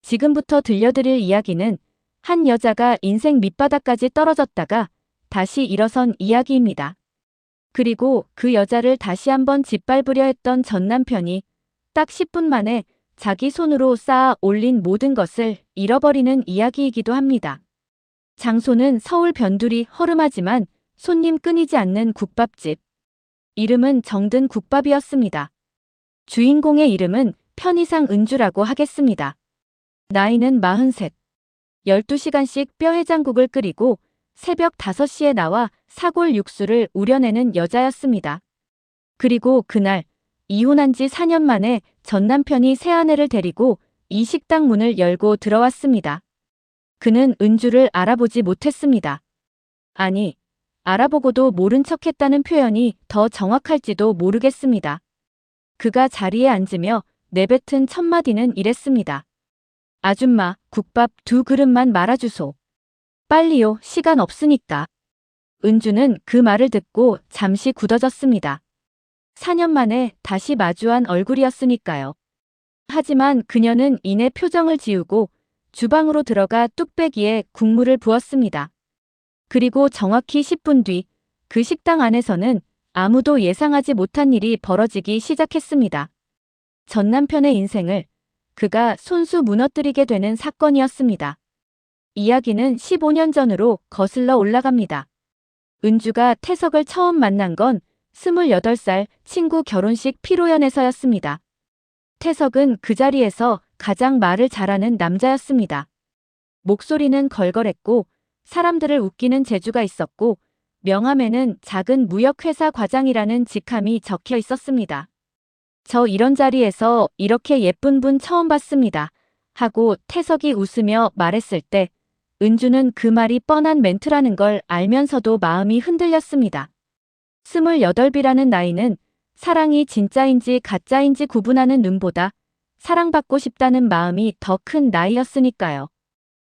지금부터 들려드릴 이야기는 한 여자가 인생 밑바닥까지 떨어졌다가 다시 일어선 이야기입니다. 그리고 그 여자를 다시 한번 짓밟으려 했던 전 남편이 딱 10분 만에 자기 손으로 쌓아 올린 모든 것을 잃어버리는 이야기이기도 합니다. 장소는 서울 변두리 허름하지만 손님 끊이지 않는 국밥집. 이름은 정든 국밥이었습니다. 주인공의 이름은 편의상 은주라고 하겠습니다. 나이는 43. 12시간씩 뼈해장국을 끓이고 새벽 5시에 나와 사골 육수를 우려내는 여자였습니다. 그리고 그날 이혼한 지 4년 만에 전 남편이 새아내를 데리고 이 식당 문을 열고 들어왔습니다. 그는 은주를 알아보지 못했습니다. 아니, 알아보고도 모른 척했다는 표현이 더 정확할지도 모르겠습니다. 그가 자리에 앉으며 내뱉은 첫 마디는 이랬습니다. 아줌마, 국밥 2그릇만 말아주소. 빨리요, 시간 없으니까. 은주는 그 말을 듣고 잠시 굳어졌습니다. 4년 만에 다시 마주한 얼굴이었으니까요. 하지만 그녀는 이내 표정을 지우고 주방으로 들어가 뚝배기에 국물을 부었습니다. 그리고 정확히 10분 뒤 그 식당 안에서는 아무도 예상하지 못한 일이 벌어지기 시작했습니다. 전 남편의 인생을 그가 손수 무너뜨리게 되는 사건이었습니다. 이야기는 15년 전으로 거슬러 올라갑니다. 은주가 태석을 처음 만난 건 28살 친구 결혼식 피로연에서였습니다. 태석은 그 자리에서 가장 말을 잘하는 남자였습니다. 목소리는 걸걸했고 사람들을 웃기는 재주가 있었고 명함에는 작은 무역회사 과장이라는 직함이 적혀 있었습니다. 저 이런 자리에서 이렇게 예쁜 분 처음 봤습니다. 하고 태석이 웃으며 말했을 때 은주는 그 말이 뻔한 멘트라는 걸 알면서도 마음이 흔들렸습니다. 28이라는 나이는 사랑이 진짜인지 가짜인지 구분하는 눈보다 사랑받고 싶다는 마음이 더 큰 나이였으니까요.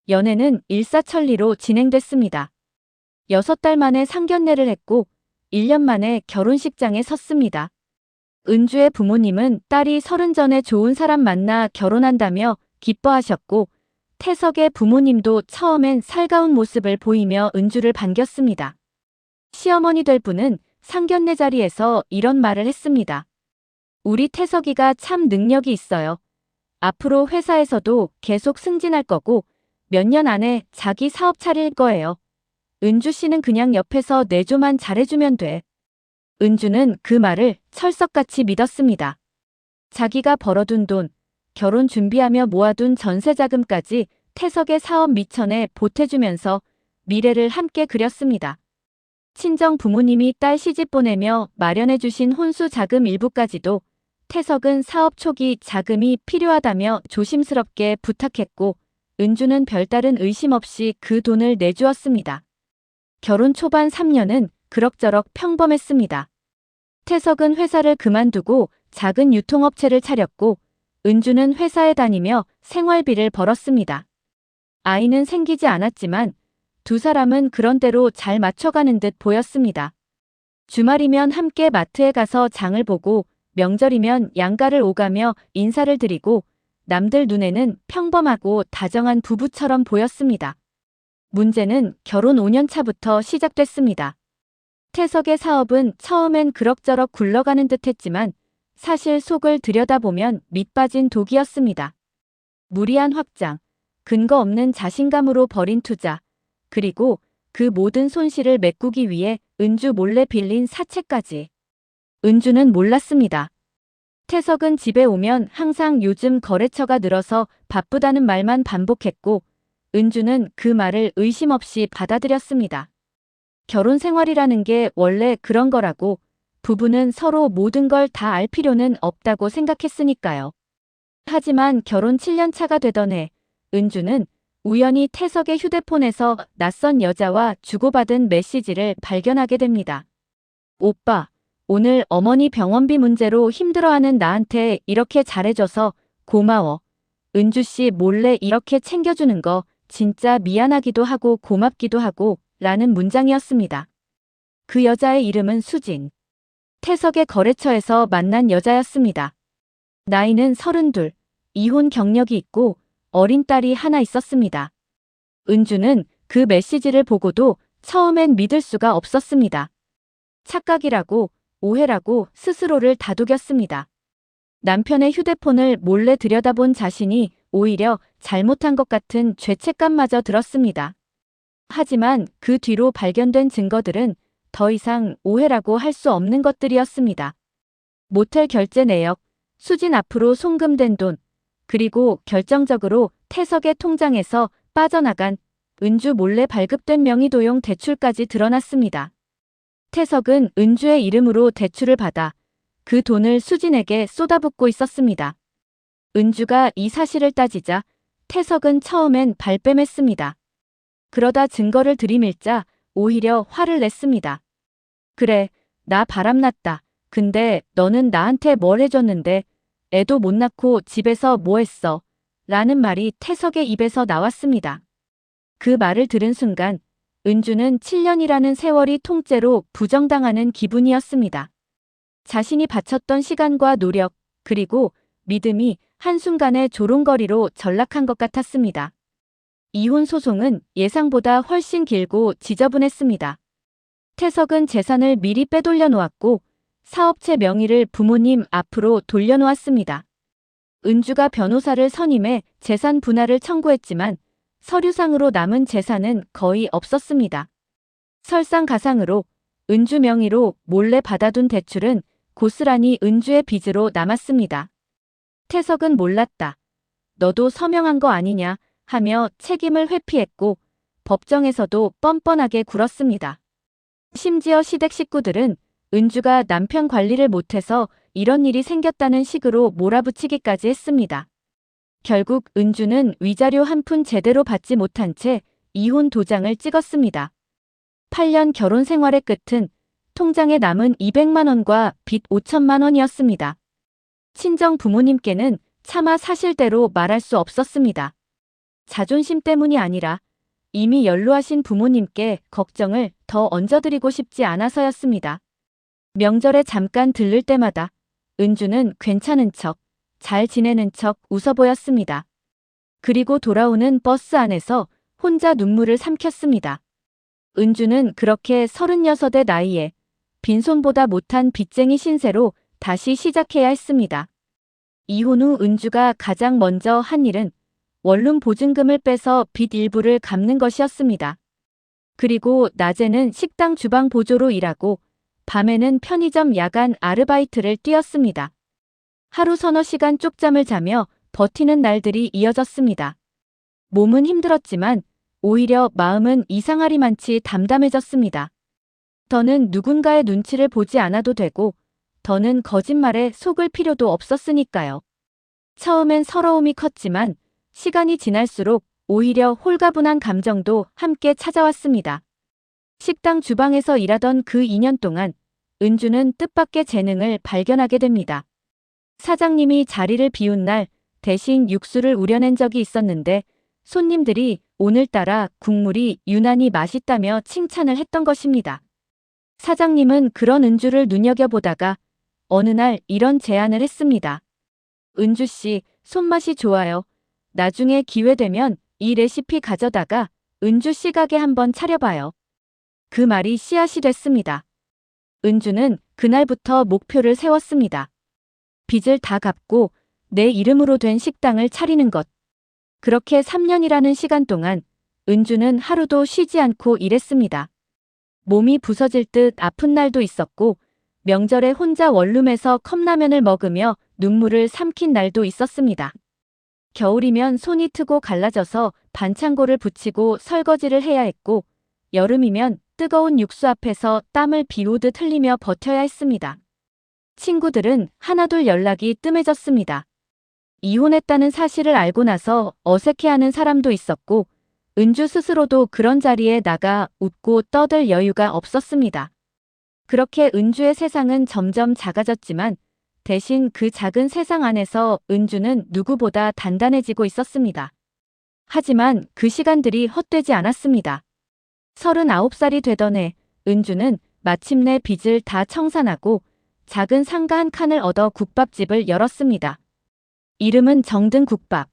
연애는 일사천리로 진행됐습니다. 6달 만에 상견례를 했고 1년 만에 결혼식장에 섰습니다. 은주의 부모님은 딸이 30 전에 좋은 사람 만나 결혼한다며 기뻐하셨고 태석의 부모님도 처음엔 살가운 모습을 보이며 은주를 반겼습니다. 시어머니 될 분은 상견례 자리에서 이런 말을 했습니다. 우리 태석이가 참 능력이 있어요. 앞으로 회사에서도 계속 승진할 거고 몇 년 안에 자기 사업 차릴 거예요. 은주 씨는 그냥 옆에서 내조만 잘해주면 돼. 은주는 그 말을 철석같이 믿었습니다. 자기가 벌어둔 돈, 결혼 준비하며 모아둔 전세자금까지 태석의 사업 미천에 보태주면서 미래를 함께 그렸습니다. 친정 부모님이 딸 시집 보내며 마련해주신 혼수 자금 일부까지도 태석은 사업 초기 자금이 필요하다며 조심스럽게 부탁했고 은주는 별다른 의심 없이 그 돈을 내주었습니다. 결혼 초반 3년은 그럭저럭 평범했습니다. 태석은 회사를 그만두고 작은 유통업체를 차렸고 은주는 회사에 다니며 생활비를 벌었습니다. 아이는 생기지 않았지만 두 사람은 그런대로 잘 맞춰가는 듯 보였습니다. 주말이면 함께 마트에 가서 장을 보고 명절이면 양가를 오가며 인사를 드리고 남들 눈에는 평범하고 다정한 부부처럼 보였습니다. 문제는 결혼 5년 차부터 시작됐습니다. 태석의 사업은 처음엔 그럭저럭 굴러가는 듯 했지만 사실 속을 들여다보면 밑빠진 독이었습니다. 무리한 확장, 근거 없는 자신감으로 벌인 투자, 그리고 그 모든 손실을 메꾸기 위해 은주 몰래 빌린 사채까지. 은주는 몰랐습니다. 태석은 집에 오면 항상 요즘 거래처가 늘어서 바쁘다는 말만 반복했고 은주는 그 말을 의심 없이 받아들였습니다. 결혼 생활이라는 게 원래 그런 거라고 부부는 서로 모든 걸 다 알 필요는 없다고 생각했으니까요. 하지만 결혼 7년 차가 되던 해 은주는 우연히 태석의 휴대폰에서 낯선 여자와 주고받은 메시지를 발견하게 됩니다. 오빠, 오늘 어머니 병원비 문제로 힘들어하는 나한테 이렇게 잘해줘서 고마워. 은주 씨 몰래 이렇게 챙겨주는 거 진짜 미안하기도 하고 고맙기도 하고 라는 문장이었습니다. 그 여자의 이름은 수진. 태석의 거래처에서 만난 여자였습니다. 나이는 32, 이혼 경력이 있고 어린 딸이 하나 있었습니다. 은주는 그 메시지를 보고도 처음엔 믿을 수가 없었습니다. 착각이라고, 오해라고 스스로를 다독였습니다. 남편의 휴대폰을 몰래 들여다본 자신이 오히려 잘못한 것 같은 죄책감마저 들었습니다. 하지만 그 뒤로 발견된 증거들은 더 이상 오해라고 할 수 없는 것들이었습니다. 모텔 결제 내역, 수진 앞으로 송금된 돈, 그리고 결정적으로 태석의 통장에서 빠져나간 은주 몰래 발급된 명의도용 대출까지 드러났습니다. 태석은 은주의 이름으로 대출을 받아 그 돈을 수진에게 쏟아붓고 있었습니다. 은주가 이 사실을 따지자 태석은 처음엔 발뺌했습니다. 그러다 증거를 들이밀자 오히려 화를 냈습니다. 그래, 나 바람났다. 근데 너는 나한테 뭘 해줬는데 애도 못 낳고 집에서 뭐 했어? 라는 말이 태석의 입에서 나왔습니다. 그 말을 들은 순간 은주는 7년이라는 세월이 통째로 부정당하는 기분이었습니다. 자신이 바쳤던 시간과 노력, 그리고 믿음이 한순간에 조롱거리로 전락한 것 같았습니다. 이혼 소송은 예상보다 훨씬 길고 지저분했습니다. 태석은 재산을 미리 빼돌려 놓았고 사업체 명의를 부모님 앞으로 돌려놓았습니다. 은주가 변호사를 선임해 재산 분할을 청구했지만 서류상으로 남은 재산은 거의 없었습니다. 설상가상으로 은주 명의로 몰래 받아둔 대출은 고스란히 은주의 빚으로 남았습니다. 태석은 몰랐다. 너도 서명한 거 아니냐 하며 책임을 회피했고 법정에서도 뻔뻔하게 굴었습니다. 심지어 시댁 식구들은 은주가 남편 관리를 못해서 이런 일이 생겼다는 식으로 몰아붙이기까지 했습니다. 결국 은주는 위자료 한 푼 제대로 받지 못한 채 이혼 도장을 찍었습니다. 8년 결혼 생활의 끝은 통장에 남은 200만 원과 빚 5천만 원이었습니다. 친정 부모님께는 차마 사실대로 말할 수 없었습니다. 자존심 때문이 아니라 이미 연로하신 부모님께 걱정을 더 얹어드리고 싶지 않아서였습니다. 명절에 잠깐 들를 때마다 은주는 괜찮은 척, 잘 지내는 척 웃어 보였습니다. 그리고 돌아오는 버스 안에서 혼자 눈물을 삼켰습니다. 은주는 그렇게 36의 나이에 빈손보다 못한 빚쟁이 신세로 다시 시작해야 했습니다. 이혼 후 은주가 가장 먼저 한 일은 원룸 보증금을 빼서 빚 일부를 갚는 것이었습니다. 그리고 낮에는 식당 주방 보조로 일하고 밤에는 편의점 야간 아르바이트를 뛰었습니다. 하루 서너 시간 쪽잠을 자며 버티는 날들이 이어졌습니다. 몸은 힘들었지만 오히려 마음은 이상하리만치 담담해졌습니다. 더는 누군가의 눈치를 보지 않아도 되고 더는 거짓말에 속을 필요도 없었으니까요. 처음엔 서러움이 컸지만 시간이 지날수록 오히려 홀가분한 감정도 함께 찾아왔습니다. 식당 주방에서 일하던 그 2년 동안 은주는 뜻밖의 재능을 발견하게 됩니다. 사장님이 자리를 비운 날 대신 육수를 우려낸 적이 있었는데 손님들이 오늘따라 국물이 유난히 맛있다며 칭찬을 했던 것입니다. 사장님은 그런 은주를 눈여겨보다가 어느 날 이런 제안을 했습니다. 은주 씨, 손맛이 좋아요. 나중에 기회 되면 이 레시피 가져다가 은주 씨 가게 한번 차려봐요. 그 말이 씨앗이 됐습니다. 은주는 그날부터 목표를 세웠습니다. 빚을 다 갚고 내 이름으로 된 식당을 차리는 것. 그렇게 3년이라는 시간 동안 은주는 하루도 쉬지 않고 일했습니다. 몸이 부서질 듯 아픈 날도 있었고 명절에 혼자 원룸에서 컵라면을 먹으며 눈물을 삼킨 날도 있었습니다. 겨울이면 손이 트고 갈라져서 반창고를 붙이고 설거지를 해야 했고 여름이면 뜨거운 육수 앞에서 땀을 비오듯 흘리며 버텨야 했습니다. 친구들은 하나둘 연락이 뜸해졌습니다. 이혼했다는 사실을 알고 나서 어색해하는 사람도 있었고 은주 스스로도 그런 자리에 나가 웃고 떠들 여유가 없었습니다. 그렇게 은주의 세상은 점점 작아졌지만 대신 그 작은 세상 안에서 은주는 누구보다 단단해지고 있었습니다. 하지만 그 시간들이 헛되지 않았습니다. 39살이 되던 해 은주는 마침내 빚을 다 청산하고 작은 상가 한 칸을 얻어 국밥집을 열었습니다. 이름은 정든국밥.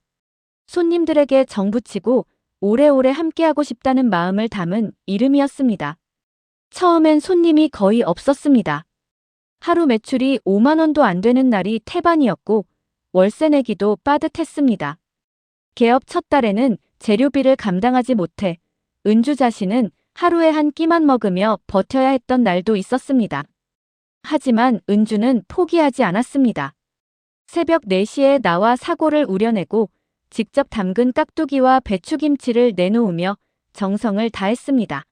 손님들에게 정붙이고 오래오래 함께하고 싶다는 마음을 담은 이름이었습니다. 처음엔 손님이 거의 없었습니다. 하루 매출이 5만 원도 안 되는 날이 태반이었고 월세 내기도 빠듯했습니다. 개업 첫 달에는 재료비를 감당하지 못해 은주 자신은 하루에 한 끼만 먹으며 버텨야 했던 날도 있었습니다. 하지만 은주는 포기하지 않았습니다. 새벽 4시에 나와 사고를 우려내고 직접 담근 깍두기와 배추김치를 내놓으며 정성을 다했습니다.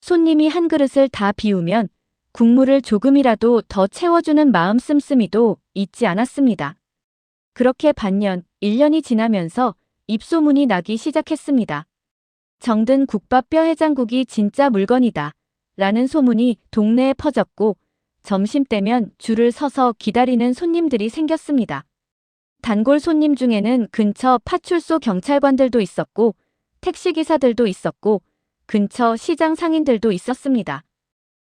손님이 한 그릇을 다 비우면 국물을 조금이라도 더 채워주는 마음 씀씀이도 잊지 않았습니다. 그렇게 반년, 1년이 지나면서 입소문이 나기 시작했습니다. 정든 국밥 뼈해장국이 진짜 물건이다 라는 소문이 동네에 퍼졌고 점심때면 줄을 서서 기다리는 손님들이 생겼습니다. 단골 손님 중에는 근처 파출소 경찰관들도 있었고 택시기사들도 있었고 근처 시장 상인들도 있었습니다.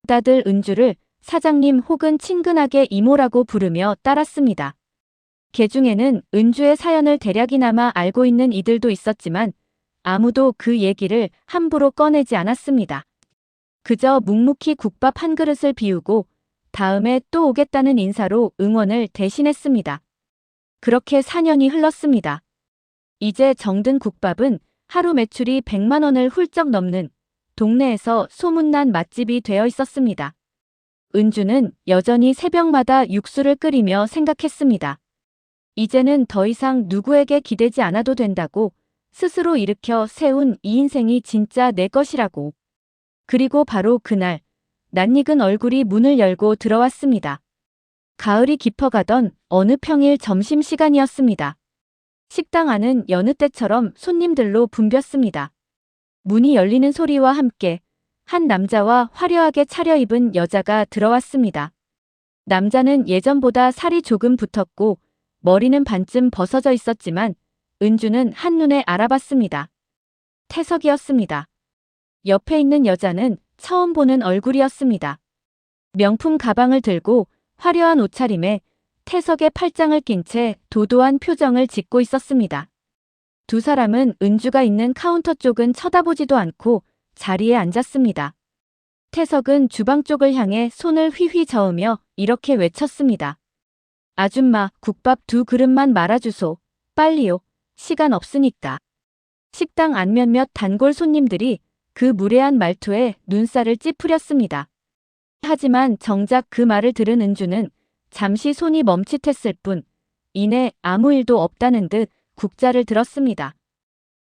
다들 은주를 사장님 혹은 친근하게 이모라고 부르며 따랐습니다. 개중에는 은주의 사연을 대략이나마 알고 있는 이들도 있었지만 아무도 그 얘기를 함부로 꺼내지 않았습니다. 그저 묵묵히 국밥 한 그릇을 비우고 다음에 또 오겠다는 인사로 응원을 대신했습니다. 그렇게 4년이 흘렀습니다. 이제 정든 국밥은 하루 매출이 100만 원을 훌쩍 넘는 동네에서 소문난 맛집이 되어 있었습니다. 은주는 여전히 새벽마다 육수를 끓이며 생각했습니다. 이제는 더 이상 누구에게 기대지 않아도 된다고 스스로 일으켜 세운 이 인생이 진짜 내 것이라고. 그리고 바로 그날 낯익은 얼굴이 문을 열고 들어왔습니다. 가을이 깊어가던 어느 평일 점심시간이었습니다. 식당 안은 여느 때처럼 손님들로 붐볐습니다. 문이 열리는 소리와 함께 한 남자와 화려하게 차려입은 여자가 들어왔습니다. 남자는 예전보다 살이 조금 붙었고 머리는 반쯤 벗어져 있었지만 은주는 한눈에 알아봤습니다. 태석이었습니다. 옆에 있는 여자는 처음 보는 얼굴이었습니다. 명품 가방을 들고 화려한 옷차림에 태석의 팔짱을 낀 채 도도한 표정을 짓고 있었습니다. 두 사람은 은주가 있는 카운터 쪽은 쳐다보지도 않고 자리에 앉았습니다. 태석은 주방 쪽을 향해 손을 휘휘 저으며 이렇게 외쳤습니다. 아줌마, 국밥 2그릇만 말아주소. 빨리요. 시간 없으니까. 식당 안 몇몇 단골 손님들이 그 무례한 말투에 눈살을 찌푸렸습니다. 하지만 정작 그 말을 들은 은주는 잠시 손이 멈칫했을 뿐 이내 아무 일도 없다는 듯 국자를 들었습니다.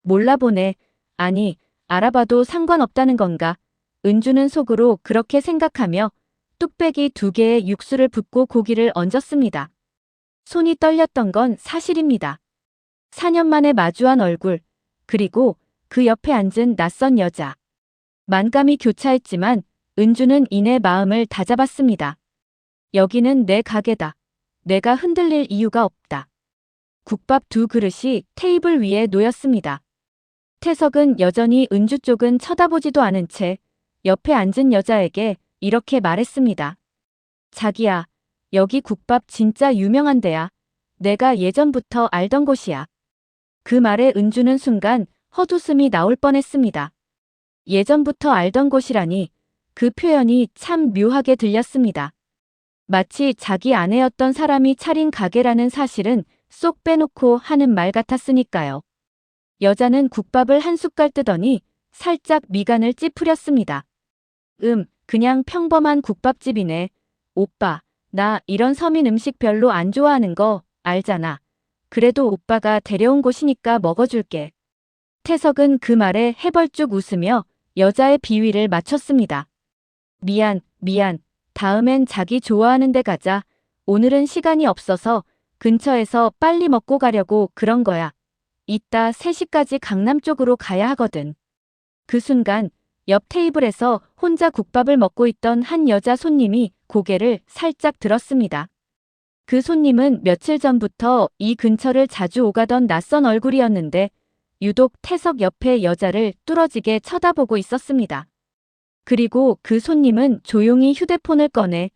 몰라보네. 아니, 알아봐도 상관없다는 건가. 은주는 속으로 그렇게 생각하며 뚝배기 2개에 육수를 붓고 고기를 얹었습니다. 손이 떨렸던 건 사실입니다. 4년 만에 마주한 얼굴, 그리고 그 옆에 앉은 낯선 여자. 만감이 교차했지만 은주는 이내 마음을 다잡았습니다. 여기는 내 가게다. 내가 흔들릴 이유가 없다. 국밥 2그릇이 테이블 위에 놓였습니다. 태석은 여전히 은주 쪽은 쳐다보지도 않은 채 옆에 앉은 여자에게 이렇게 말했습니다. 자기야, 여기 국밥 진짜 유명한 데야. 내가 예전부터 알던 곳이야. 그 말에 은주는 순간 헛웃음이 나올 뻔했습니다. 예전부터 알던 곳이라니 그 표현이 참 묘하게 들렸습니다. 마치 자기 아내였던 사람이 차린 가게라는 사실은 쏙 빼놓고 하는 말 같았으니까요. 여자는 국밥을 한 숟갈 뜨더니 살짝 미간을 찌푸렸습니다. 그냥 평범한 국밥집이네. 오빠, 나 이런 서민 음식 별로 안 좋아하는 거 알잖아. 그래도 오빠가 데려온 곳이니까 먹어줄게. 태석은 그 말에 해벌쭉 웃으며 여자의 비위를 맞췄습니다. 미안. 다음엔 자기 좋아하는 데 가자. 오늘은 시간이 없어서 근처에서 빨리 먹고 가려고 그런 거야. 이따 3시까지 강남 쪽으로 가야 하거든. 그 순간 옆 테이블에서 혼자 국밥을 먹고 있던 한 여자 손님이 고개를 살짝 들었습니다. 그 손님은 며칠 전부터 이 근처를 자주 오가던 낯선 얼굴이었는데 유독 태석 옆의 여자를 뚫어지게 쳐다보고 있었습니다. 그리고 그 손님은 조용히 휴대폰을 꺼내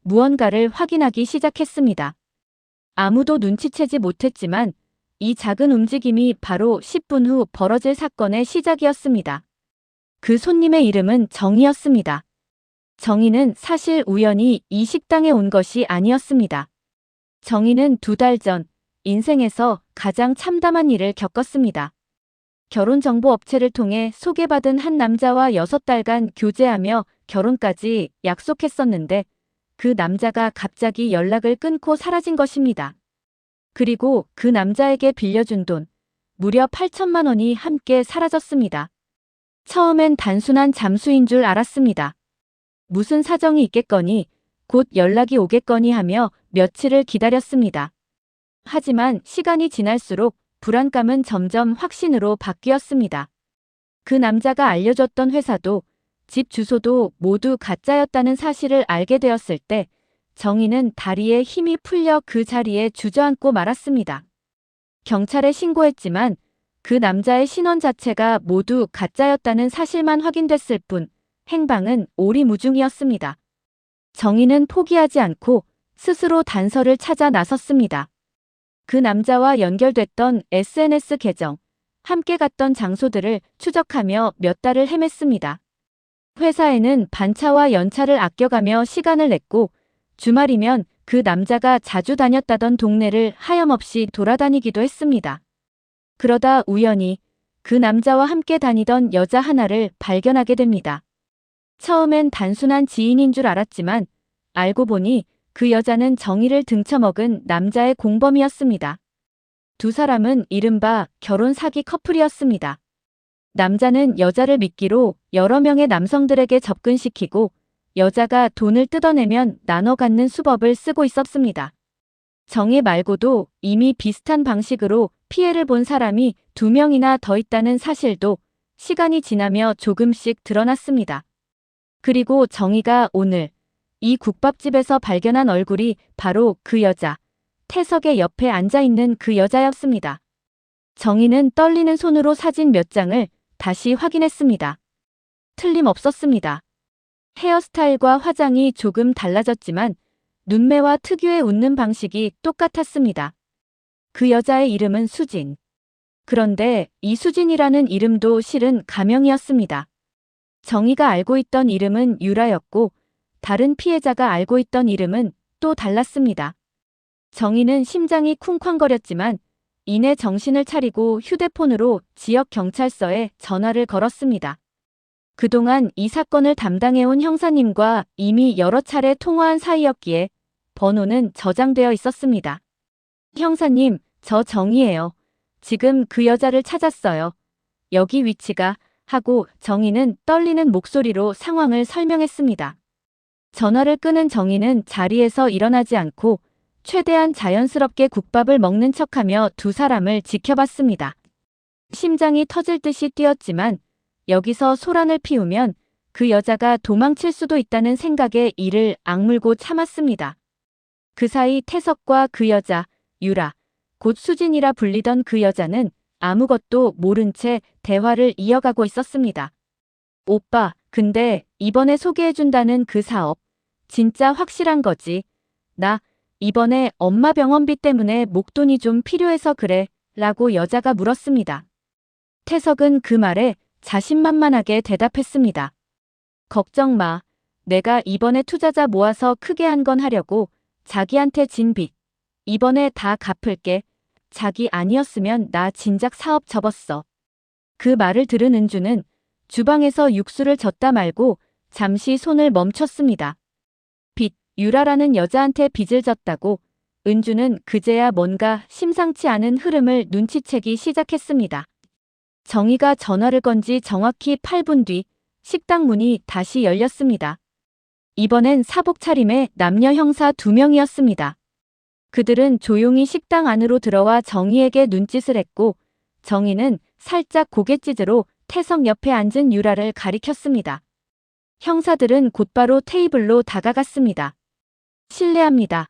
무언가를 확인하기 시작했습니다. 아무도 눈치채지 못했지만 이 작은 움직임이 바로 10분 후 벌어질 사건의 시작이었습니다. 그 손님의 이름은 정희였습니다. 정희는 사실 우연히 이 식당에 온 것이 아니었습니다. 정희는 2달 전 인생에서 가장 참담한 일을 겪었습니다. 결혼정보업체를 통해 소개받은 한 남자와 6달간 교제하며 결혼까지 약속했었는데 그 남자가 갑자기 연락을 끊고 사라진 것입니다. 그리고 그 남자에게 빌려준 돈 무려 8천만 원이 함께 사라졌습니다. 처음엔 단순한 잠수인 줄 알았습니다. 무슨 사정이 있겠거니 곧 연락이 오겠거니 하며 며칠을 기다렸습니다. 하지만 시간이 지날수록 불안감은 점점 확신으로 바뀌었습니다. 그 남자가 알려줬던 회사도 집 주소도 모두 가짜였다는 사실을 알게 되었을 때 정희는 다리에 힘이 풀려 그 자리에 주저앉고 말았습니다. 경찰에 신고했지만 그 남자의 신원 자체가 모두 가짜였다는 사실만 확인됐을 뿐 행방은 오리무중이었습니다. 정희는 포기하지 않고 스스로 단서를 찾아 나섰습니다. 그 남자와 연결됐던 SNS 계정, 함께 갔던 장소들을 추적하며 몇 달을 헤맸습니다. 회사에는 반차와 연차를 아껴가며 시간을 냈고 주말이면 그 남자가 자주 다녔다던 동네를 하염없이 돌아다니기도 했습니다. 그러다 우연히 그 남자와 함께 다니던 여자 하나를 발견하게 됩니다. 처음엔 단순한 지인인 줄 알았지만 알고 보니 그 여자는 정희를 등쳐먹은 남자의 공범이었습니다. 2사람은 이른바 결혼 사기 커플이었습니다. 남자는 여자를 미끼로 여러 명의 남성들에게 접근시키고 여자가 돈을 뜯어내면 나눠 갖는 수법을 쓰고 있었습니다. 정희 말고도 이미 비슷한 방식으로 피해를 본 사람이 2명이나 더 있다는 사실도 시간이 지나며 조금씩 드러났습니다. 그리고 정희가 오늘 이 국밥집에서 발견한 얼굴이 바로 그 여자, 태석의 옆에 앉아있는 그 여자였습니다. 정희는 떨리는 손으로 사진 몇 장을 다시 확인했습니다. 틀림없었습니다. 헤어스타일과 화장이 조금 달라졌지만 눈매와 특유의 웃는 방식이 똑같았습니다. 그 여자의 이름은 수진. 그런데 이 수진이라는 이름도 실은 가명이었습니다. 정희가 알고 있던 이름은 유라였고 다른 피해자가 알고 있던 이름은 또 달랐습니다. 정희는 심장이 쿵쾅거렸지만 이내 정신을 차리고 휴대폰으로 지역 경찰서에 전화를 걸었습니다. 그동안 이 사건을 담당해온 형사님과 이미 여러 차례 통화한 사이였기에 번호는 저장되어 있었습니다. 형사님, 저 정희예요. 지금 그 여자를 찾았어요. 여기 위치가 하고 정희는 떨리는 목소리로 상황을 설명했습니다. 전화를 끊은 정희는 자리에서 일어나지 않고 최대한 자연스럽게 국밥을 먹는 척하며 2사람을 지켜봤습니다. 심장이 터질 듯이 뛰었지만 여기서 소란을 피우면 그 여자가 도망칠 수도 있다는 생각에 이를 악물고 참았습니다. 그 사이 태석과 그 여자, 유라, 곧 수진이라 불리던 그 여자는 아무것도 모른 채 대화를 이어가고 있었습니다. 오빠, 근데 이번에 소개해준다는 그 사업, 진짜 확실한 거지? 나 이번에 엄마 병원비 때문에 목돈이 좀 필요해서 그래 라고 여자가 물었습니다. 태석은 그 말에 자신만만하게 대답했습니다. 걱정 마. 내가 이번에 투자자 모아서 크게 한 건 하려고 자기한테 진 빚. 이번에 다 갚을게. 자기 아니었으면 나 진작 사업 접었어. 그 말을 들은 은주는 주방에서 육수를 젓다 말고 잠시 손을 멈췄습니다. 빚, 유라라는 여자한테 빚을 졌다고 은주는 그제야 뭔가 심상치 않은 흐름을 눈치채기 시작했습니다. 정희가 전화를 건 지 정확히 8분 뒤 식당 문이 다시 열렸습니다. 이번엔 사복 차림의 남녀 형사 2명이었습니다. 그들은 조용히 식당 안으로 들어와 정희에게 눈짓을 했고 정희는 살짝 고갯짓으로 태석 옆에 앉은 유라를 가리켰습니다. 형사들은 곧바로 테이블로 다가갔습니다. 실례합니다.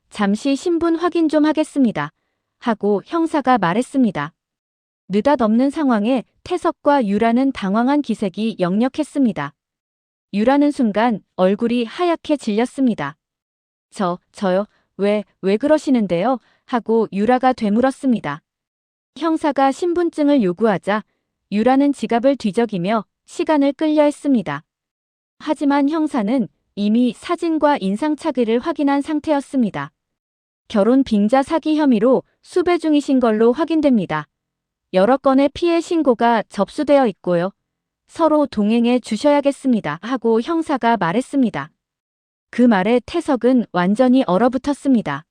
잠시 신분 확인 좀 하겠습니다. 하고 형사가 말했습니다. 느닷없는 상황에 태석과 유라는 당황한 기색이 역력했습니다. 유라는 순간 얼굴이 하얗게 질렸습니다. 저요? 왜 그러시는데요? 하고 유라가 되물었습니다. 형사가 신분증을 요구하자 유라는 지갑을 뒤적이며 시간을 끌려 했습니다. 하지만 형사는 이미 사진과 인상착의를 확인한 상태였습니다. 결혼 빙자 사기 혐의로 수배 중이신 걸로 확인됩니다. 여러 건의 피해 신고가 접수되어 있고요. 서로 동행해 주셔야겠습니다. 하고 형사가 말했습니다. 그 말에 태석은 완전히 얼어붙었습니다.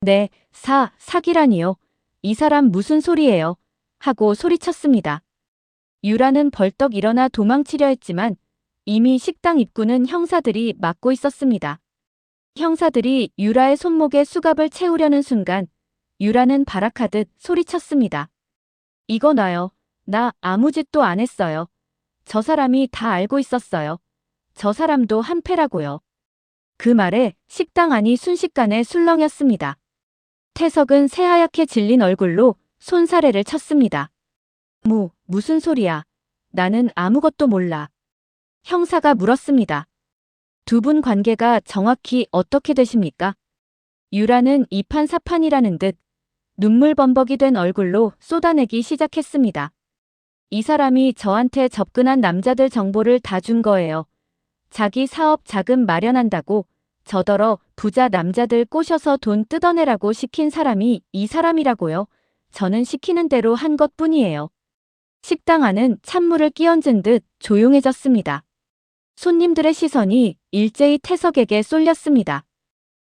네, 사기라니요. 이 사람 무슨 소리예요? 하고 소리쳤습니다. 유라는 벌떡 일어나 도망치려 했지만 이미 식당 입구는 형사들이 막고 있었습니다. 형사들이 유라의 손목에 수갑을 채우려는 순간 유라는 발악하듯 소리쳤습니다. 이거 놔요. 나 아무 짓도 안 했어요. 저 사람이 다 알고 있었어요. 저 사람도 한패라고요. 그 말에 식당 안이 순식간에 술렁였습니다. 태석은 새하얗게 질린 얼굴로 손사래를 쳤습니다. 무슨 소리야. 나는 아무것도 몰라. 형사가 물었습니다. 두 분 관계가 정확히 어떻게 되십니까? 유라는 이판사판이라는 듯 눈물범벅이 된 얼굴로 쏟아내기 시작했습니다. 이 사람이 저한테 접근한 남자들 정보를 다 준 거예요. 자기 사업 자금 마련한다고 저더러 부자 남자들 꼬셔서 돈 뜯어내라고 시킨 사람이 이 사람이라고요. 저는 시키는 대로 한 것뿐이에요. 식당 안은 찬물을 끼얹은 듯 조용해졌습니다. 손님들의 시선이 일제히 태석에게 쏠렸습니다.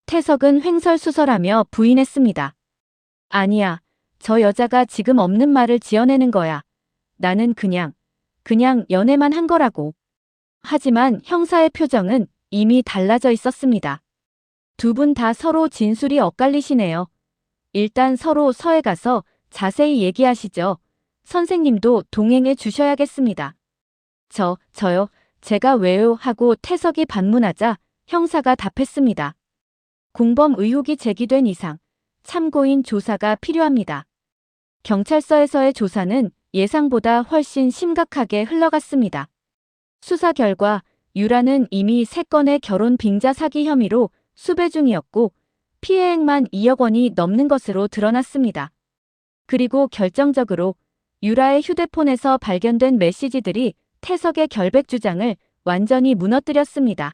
태석은 횡설수설하며 부인했습니다. 아니야, 저 여자가 지금 없는 말을 지어내는 거야. 나는 그냥 연애만 한 거라고. 하지만 형사의 표정은 이미 달라져 있었습니다. 두 분 다 서로 진술이 엇갈리시네요. 일단 서로 서에 가서 자세히 얘기하시죠. 선생님도 동행해 주셔야겠습니다. 저요? 제가 왜요? 하고 태석이 반문하자 형사가 답했습니다. 공범 의혹이 제기된 이상 참고인 조사가 필요합니다. 경찰서에서의 조사는 예상보다 훨씬 심각하게 흘러갔습니다. 수사 결과 유라는 이미 3건의 결혼 빙자 사기 혐의로 수배 중이었고 피해액만 2억 원이 넘는 것으로 드러났습니다. 그리고 결정적으로 유라의 휴대폰에서 발견된 메시지들이 태석의 결백 주장을 완전히 무너뜨렸습니다.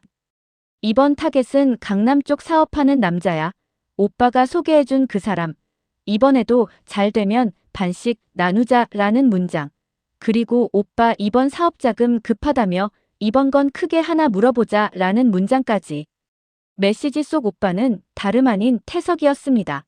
이번 타겟은 강남 쪽 사업하는 남자야. 오빠가 소개해준 그 사람. 이번에도 잘 되면 반씩 나누자라는 문장. 그리고 오빠 이번 사업 자금 급하다며 이번 건 크게 하나 물어보자라는 문장까지. 메시지 속 오빠는 다름 아닌 태석이었습니다.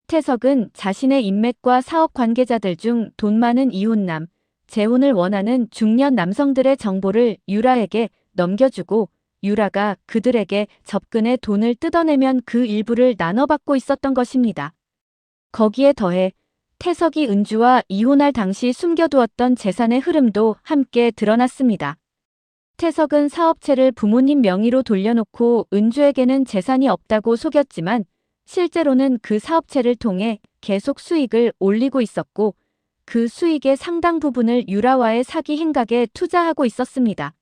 태석은 자신의 인맥과 사업 관계자들 중 돈 많은 이혼남, 재혼을 원하는 중년 남성들의 정보를 유라에게 넘겨주고 유라가 그들에게 접근해 돈을 뜯어내면 그 일부를 나눠받고 있었던 것입니다. 거기에 더해 태석이 은주와 이혼할 당시 숨겨두었던 재산의 흐름도 함께 드러났습니다. 태석은 사업체를 부모님 명의로 돌려놓고 은주에게는 재산이 없다고 속였지만 실제로는 그 사업체를 통해 계속 수익을 올리고 있었고 그 수익의 상당 부분을 유라와의 사기 행각에 투자하고 있었습니다.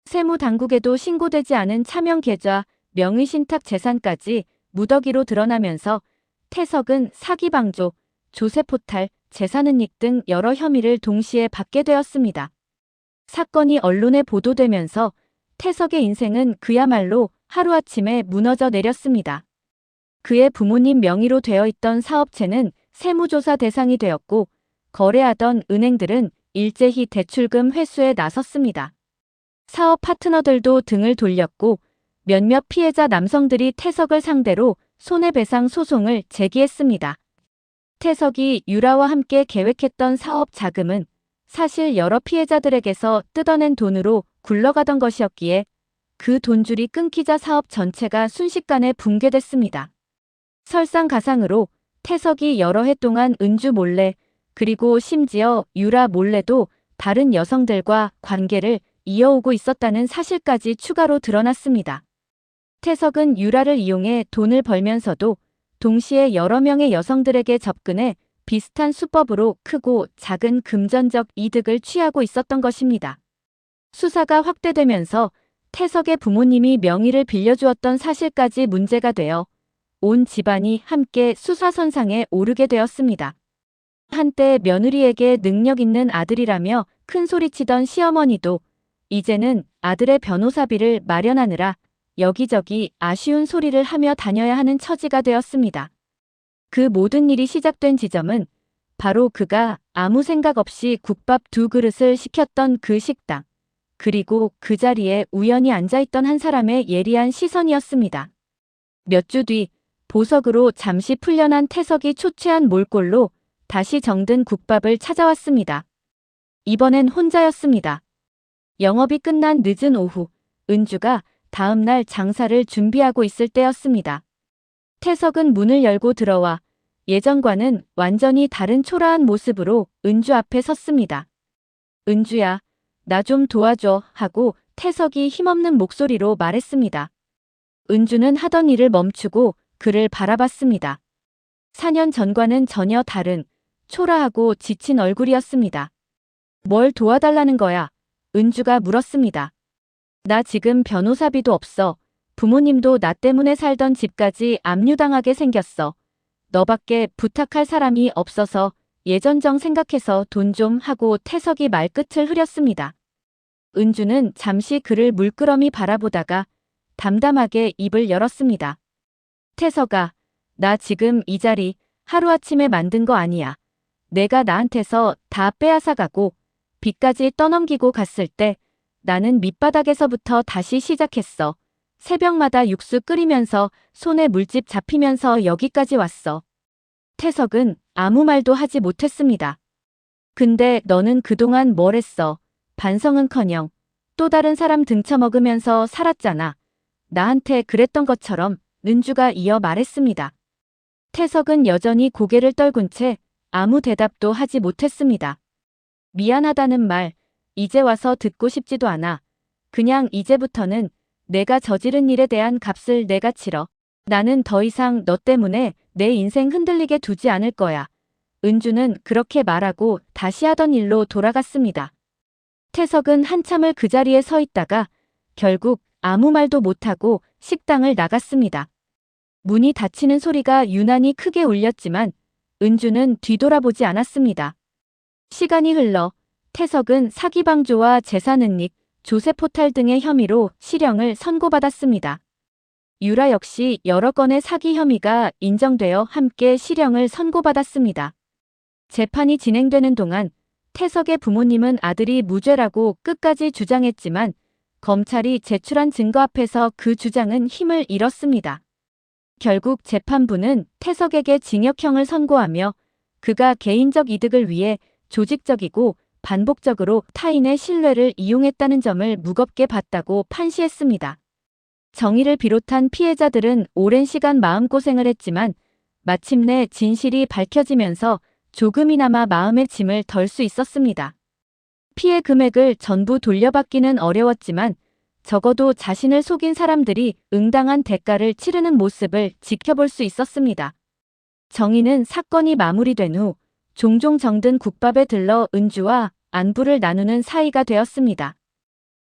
세무당국에도 신고되지 않은 차명 계좌, 명의신탁 재산까지 무더기로 드러나면서 태석은 사기 방조, 조세 포탈, 재산은닉 등 여러 혐의를 동시에 받게 되었습니다. 사건이 언론에 보도되면서 태석의 인생은 그야말로 하루아침에 무너져 내렸습니다. 그의 부모님 명의로 되어 있던 사업체는 세무조사 대상이 되었고 거래하던 은행들은 일제히 대출금 회수에 나섰습니다. 사업 파트너들도 등을 돌렸고 몇몇 피해자 남성들이 태석을 상대로 손해배상 소송을 제기했습니다. 태석이 유라와 함께 계획했던 사업 자금은 사실 여러 피해자들에게서 뜯어낸 돈으로 굴러가던 것이었기에 그 돈줄이 끊기자 사업 전체가 순식간에 붕괴됐습니다. 설상가상으로 태석이 여러 해 동안 은주 몰래 그리고 심지어 유라 몰래도 다른 여성들과 관계를 이어오고 있었다는 사실까지 추가로 드러났습니다. 태석은 유라를 이용해 돈을 벌면서도 동시에 여러 명의 여성들에게 접근해 비슷한 수법으로 크고 작은 금전적 이득을 취하고 있었던 것입니다. 수사가 확대되면서 태석의 부모님이 명의를 빌려주었던 사실까지 문제가 되어 온 집안이 함께 수사선상에 오르게 되었습니다. 한때 며느리에게 능력 있는 아들이라며 큰 소리치던 시어머니도 이제는 아들의 변호사비를 마련하느라 여기저기 아쉬운 소리를 하며 다녀야 하는 처지가 되었습니다. 그 모든 일이 시작된 지점은 바로 그가 아무 생각 없이 국밥 2그릇을 시켰던 그 식당, 그리고 그 자리에 우연히 앉아있던 한 사람의 예리한 시선이었습니다. 몇 주 뒤 보석으로 잠시 풀려난 태석이 초췌한 몰골로 다시 정든 국밥을 찾아왔습니다. 이번엔 혼자였습니다. 영업이 끝난 늦은 오후, 은주가 다음날 장사를 준비하고 있을 때였습니다. 태석은 문을 열고 들어와 예전과는 완전히 다른 초라한 모습으로 은주 앞에 섰습니다. 은주야, 나 좀 도와줘 하고 태석이 힘없는 목소리로 말했습니다. 은주는 하던 일을 멈추고 그를 바라봤습니다. 4년 전과는 전혀 다른 초라하고 지친 얼굴이었습니다. 뭘 도와달라는 거야? 은주가 물었습니다. 나 지금 변호사비도 없어. 부모님도 나 때문에 살던 집까지 압류당하게 생겼어. 너밖에 부탁할 사람이 없어서 예전정 생각해서 돈 좀 하고 태석이 말끝을 흐렸습니다. 은주는 잠시 그를 물끄러미 바라보다가 담담하게 입을 열었습니다. 태석아, 나 지금 이 자리 하루아침에 만든 거 아니야. 내가 나한테서 다 빼앗아가고 빚까지 떠넘기고 갔을 때 나는 밑바닥에서부터 다시 시작했어. 새벽마다 육수 끓이면서 손에 물집 잡히면서 여기까지 왔어. 태석은 아무 말도 하지 못했습니다. 근데 너는 그동안 뭘 했어? 반성은커녕 또 다른 사람 등쳐먹으면서 살았잖아. 나한테 그랬던 것처럼 은주가 이어 말했습니다. 태석은 여전히 고개를 떨군 채 아무 대답도 하지 못했습니다. 미안하다는 말, 이제 와서 듣고 싶지도 않아. 그냥 이제부터는 내가 저지른 일에 대한 값을 내가 치러. 나는 더 이상 너 때문에 내 인생 흔들리게 두지 않을 거야. 은주는 그렇게 말하고 다시 하던 일로 돌아갔습니다. 태석은 한참을 그 자리에 서 있다가 결국 아무 말도 못하고 식당을 나갔습니다. 문이 닫히는 소리가 유난히 크게 울렸지만 은주는 뒤돌아보지 않았습니다. 시간이 흘러 태석은 사기방조와 재산은닉, 조세포탈 등의 혐의로 실형을 선고받았습니다. 유라 역시 여러 건의 사기 혐의가 인정되어 함께 실형을 선고받았습니다. 재판이 진행되는 동안 태석의 부모님은 아들이 무죄라고 끝까지 주장했지만 검찰이 제출한 증거 앞에서 그 주장은 힘을 잃었습니다. 결국 재판부는 태석에게 징역형을 선고하며 그가 개인적 이득을 위해 조직적이고 반복적으로 타인의 신뢰를 이용했다는 점을 무겁게 봤다고 판시했습니다. 정의를 비롯한 피해자들은 오랜 시간 마음고생을 했지만 마침내 진실이 밝혀지면서 조금이나마 마음의 짐을 덜 수 있었습니다. 피해 금액을 전부 돌려받기는 어려웠지만 적어도 자신을 속인 사람들이 응당한 대가를 치르는 모습을 지켜볼 수 있었습니다. 정의는 사건이 마무리된 후 종종 정든 국밥에 들러 은주와 안부를 나누는 사이가 되었습니다.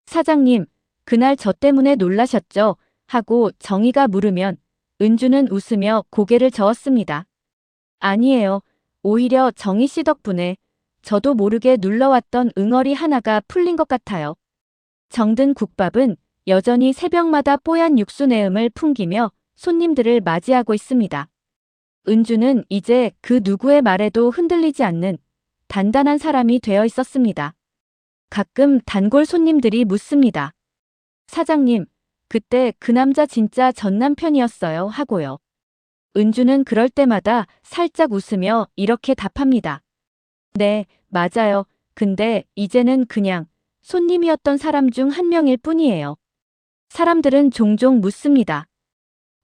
사장님, 그날 저 때문에 놀라셨죠? 하고 정의가 물으면 은주는 웃으며 고개를 저었습니다. 아니에요. 오히려 정의 씨 덕분에 저도 모르게 눌러왔던 응어리 하나가 풀린 것 같아요. 정든 국밥은 여전히 새벽마다 뽀얀 육수 내음을 풍기며 손님들을 맞이하고 있습니다. 은주는 이제 그 누구의 말에도 흔들리지 않는 단단한 사람이 되어 있었습니다. 가끔 단골 손님들이 묻습니다. 사장님, 그때 그 남자 진짜 전 남편이었어요 하고요. 은주는 그럴 때마다 살짝 웃으며 이렇게 답합니다. 네, 맞아요. 근데 이제는 그냥 손님이었던 사람 중 한 명일 뿐이에요. 사람들은 종종 묻습니다.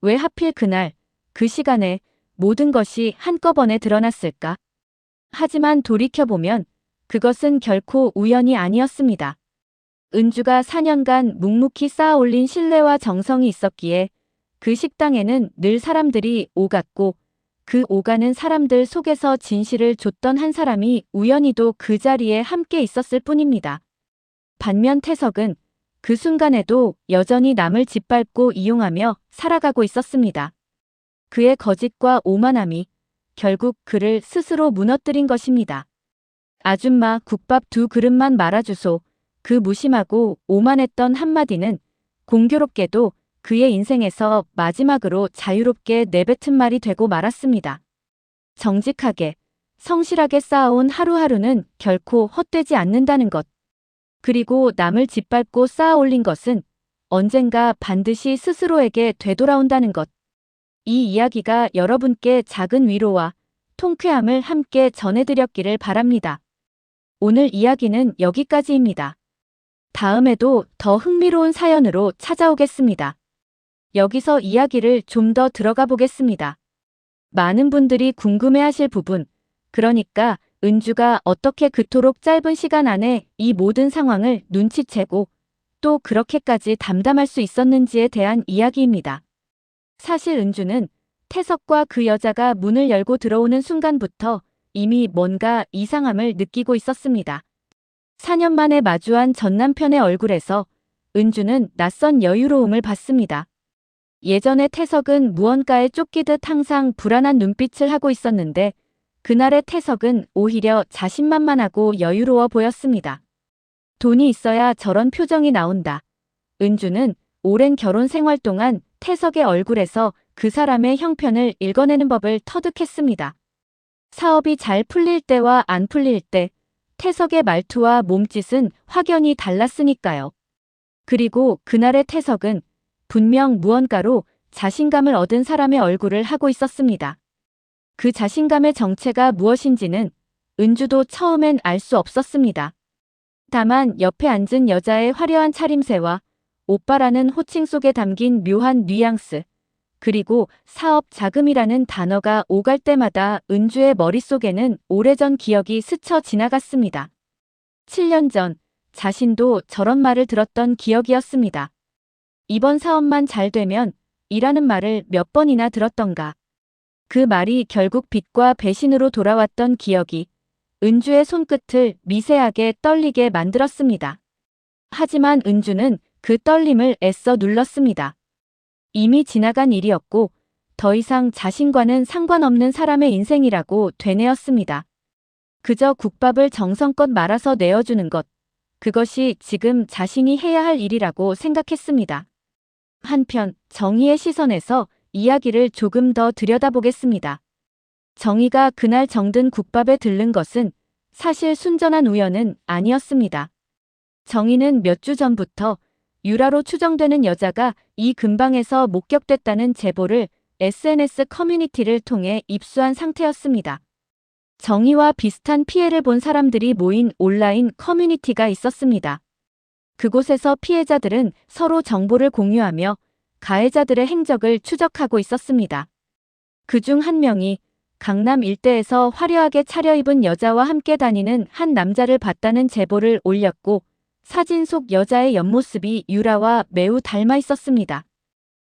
왜 하필 그날, 그 시간에 모든 것이 한꺼번에 드러났을까? 하지만 돌이켜보면 그것은 결코 우연이 아니었습니다. 은주가 4년간 묵묵히 쌓아올린 신뢰와 정성이 있었기에 그 식당에는 늘 사람들이 오갔고 그 오가는 사람들 속에서 진실을 줬던 한 사람이 우연히도 그 자리에 함께 있었을 뿐입니다. 반면 태석은 그 순간에도 여전히 남을 짓밟고 이용하며 살아가고 있었습니다. 그의 거짓과 오만함이 결국 그를 스스로 무너뜨린 것입니다. 아줌마 국밥 2그릇만 말아주소. 그 무심하고 오만했던 한마디는 공교롭게도 그의 인생에서 마지막으로 자유롭게 내뱉은 말이 되고 말았습니다. 정직하게, 성실하게 쌓아온 하루하루는 결코 헛되지 않는다는 것. 그리고 남을 짓밟고 쌓아 올린 것은 언젠가 반드시 스스로에게 되돌아온다는 것. 이 이야기가 여러분께 작은 위로와 통쾌함을 함께 전해드렸기를 바랍니다. 오늘 이야기는 여기까지입니다. 다음에도 더 흥미로운 사연으로 찾아오겠습니다. 여기서 이야기를 좀 더 들어가 보겠습니다. 많은 분들이 궁금해하실 부분, 그러니까 은주가 어떻게 그토록 짧은 시간 안에 이 모든 상황을 눈치채고 또 그렇게까지 담담할 수 있었는지에 대한 이야기입니다. 사실 은주는 태석과 그 여자가 문을 열고 들어오는 순간부터 이미 뭔가 이상함을 느끼고 있었습니다. 4년 만에 마주한 전 남편의 얼굴에서 은주는 낯선 여유로움을 봤습니다. 예전에 태석은 무언가에 쫓기듯 항상 불안한 눈빛을 하고 있었는데 그날의 태석은 오히려 자신만만하고 여유로워 보였습니다. 돈이 있어야 저런 표정이 나온다. 은주는 오랜 결혼 생활 동안 태석의 얼굴에서 그 사람의 형편을 읽어내는 법을 터득했습니다. 사업이 잘 풀릴 때와 안 풀릴 때 태석의 말투와 몸짓은 확연히 달랐으니까요. 그리고 그날의 태석은 분명 무언가로 자신감을 얻은 사람의 얼굴을 하고 있었습니다. 그 자신감의 정체가 무엇인지는 은주도 처음엔 알 수 없었습니다. 다만 옆에 앉은 여자의 화려한 차림새와 오빠라는 호칭 속에 담긴 묘한 뉘앙스, 그리고 사업 자금이라는 단어가 오갈 때마다 은주의 머릿속에는 오래전 기억이 스쳐 지나갔습니다. 7년 전 자신도 저런 말을 들었던 기억이었습니다. 이번 사업만 잘 되면 이라는 말을 몇 번이나 들었던가. 그 말이 결국 빚과 배신으로 돌아왔던 기억이 은주의 손끝을 미세하게 떨리게 만들었습니다. 하지만 은주는 그 떨림을 애써 눌렀습니다. 이미 지나간 일이었고 더 이상 자신과는 상관없는 사람의 인생이라고 되뇌었습니다. 그저 국밥을 정성껏 말아서 내어주는 것, 그것이 지금 자신이 해야 할 일이라고 생각했습니다. 한편 정희의 시선에서 이야기를 조금 더 들여다보겠습니다. 정희가 그날 정든 국밥에 들른 것은 사실 순전한 우연은 아니었습니다. 정희는 몇 주 전부터 유라로 추정되는 여자가 이 근방에서 목격됐다는 제보를 SNS 커뮤니티를 통해 입수한 상태였습니다. 정희와 비슷한 피해를 본 사람들이 모인 온라인 커뮤니티가 있었습니다. 그곳에서 피해자들은 서로 정보를 공유하며 가해자들의 행적을 추적하고 있었습니다. 그중 한 명이 강남 일대에서 화려하게 차려입은 여자와 함께 다니는 한 남자를 봤다는 제보를 올렸고 사진 속 여자의 옆모습이 유라와 매우 닮아 있었습니다.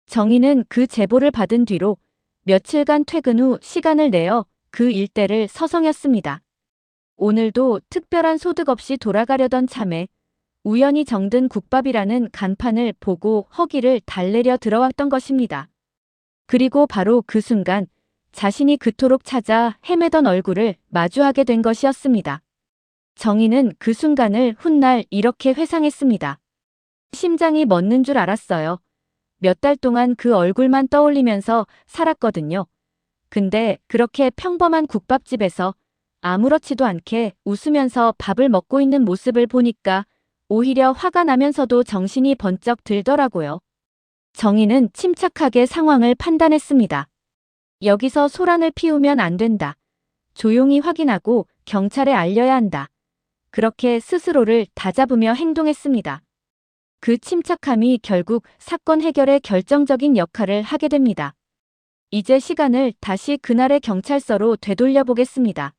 정희는 그 제보를 받은 뒤로 며칠간 퇴근 후 시간을 내어 그 일대를 서성였습니다. 오늘도 특별한 소득 없이 돌아가려던 참에 우연히 정든 국밥이라는 간판을 보고 허기를 달래려 들어왔던 것입니다. 그리고 바로 그 순간 자신이 그토록 찾아 헤매던 얼굴을 마주하게 된 것이었습니다. 정희는 그 순간을 훗날 이렇게 회상했습니다. 심장이 멎는 줄 알았어요. 몇 달 동안 그 얼굴만 떠올리면서 살았거든요. 근데 그렇게 평범한 국밥집에서 아무렇지도 않게 웃으면서 밥을 먹고 있는 모습을 보니까 오히려 화가 나면서도 정신이 번쩍 들더라고요. 정희는 침착하게 상황을 판단했습니다. 여기서 소란을 피우면 안 된다. 조용히 확인하고 경찰에 알려야 한다. 그렇게 스스로를 다잡으며 행동했습니다. 그 침착함이 결국 사건 해결에 결정적인 역할을 하게 됩니다. 이제 시간을 다시 그날의 경찰서로 되돌려 보겠습니다.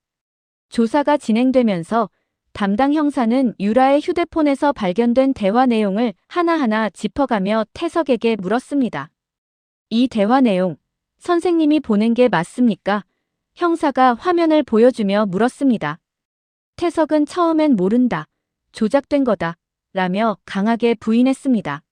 조사가 진행되면서 담당 형사는 유라의 휴대폰에서 발견된 대화 내용을 하나하나 짚어가며 태석에게 물었습니다. 이 대화 내용, 선생님이 보낸 게 맞습니까? 형사가 화면을 보여주며 물었습니다. 태석은 처음엔 모른다, 조작된 거다, 라며 강하게 부인했습니다.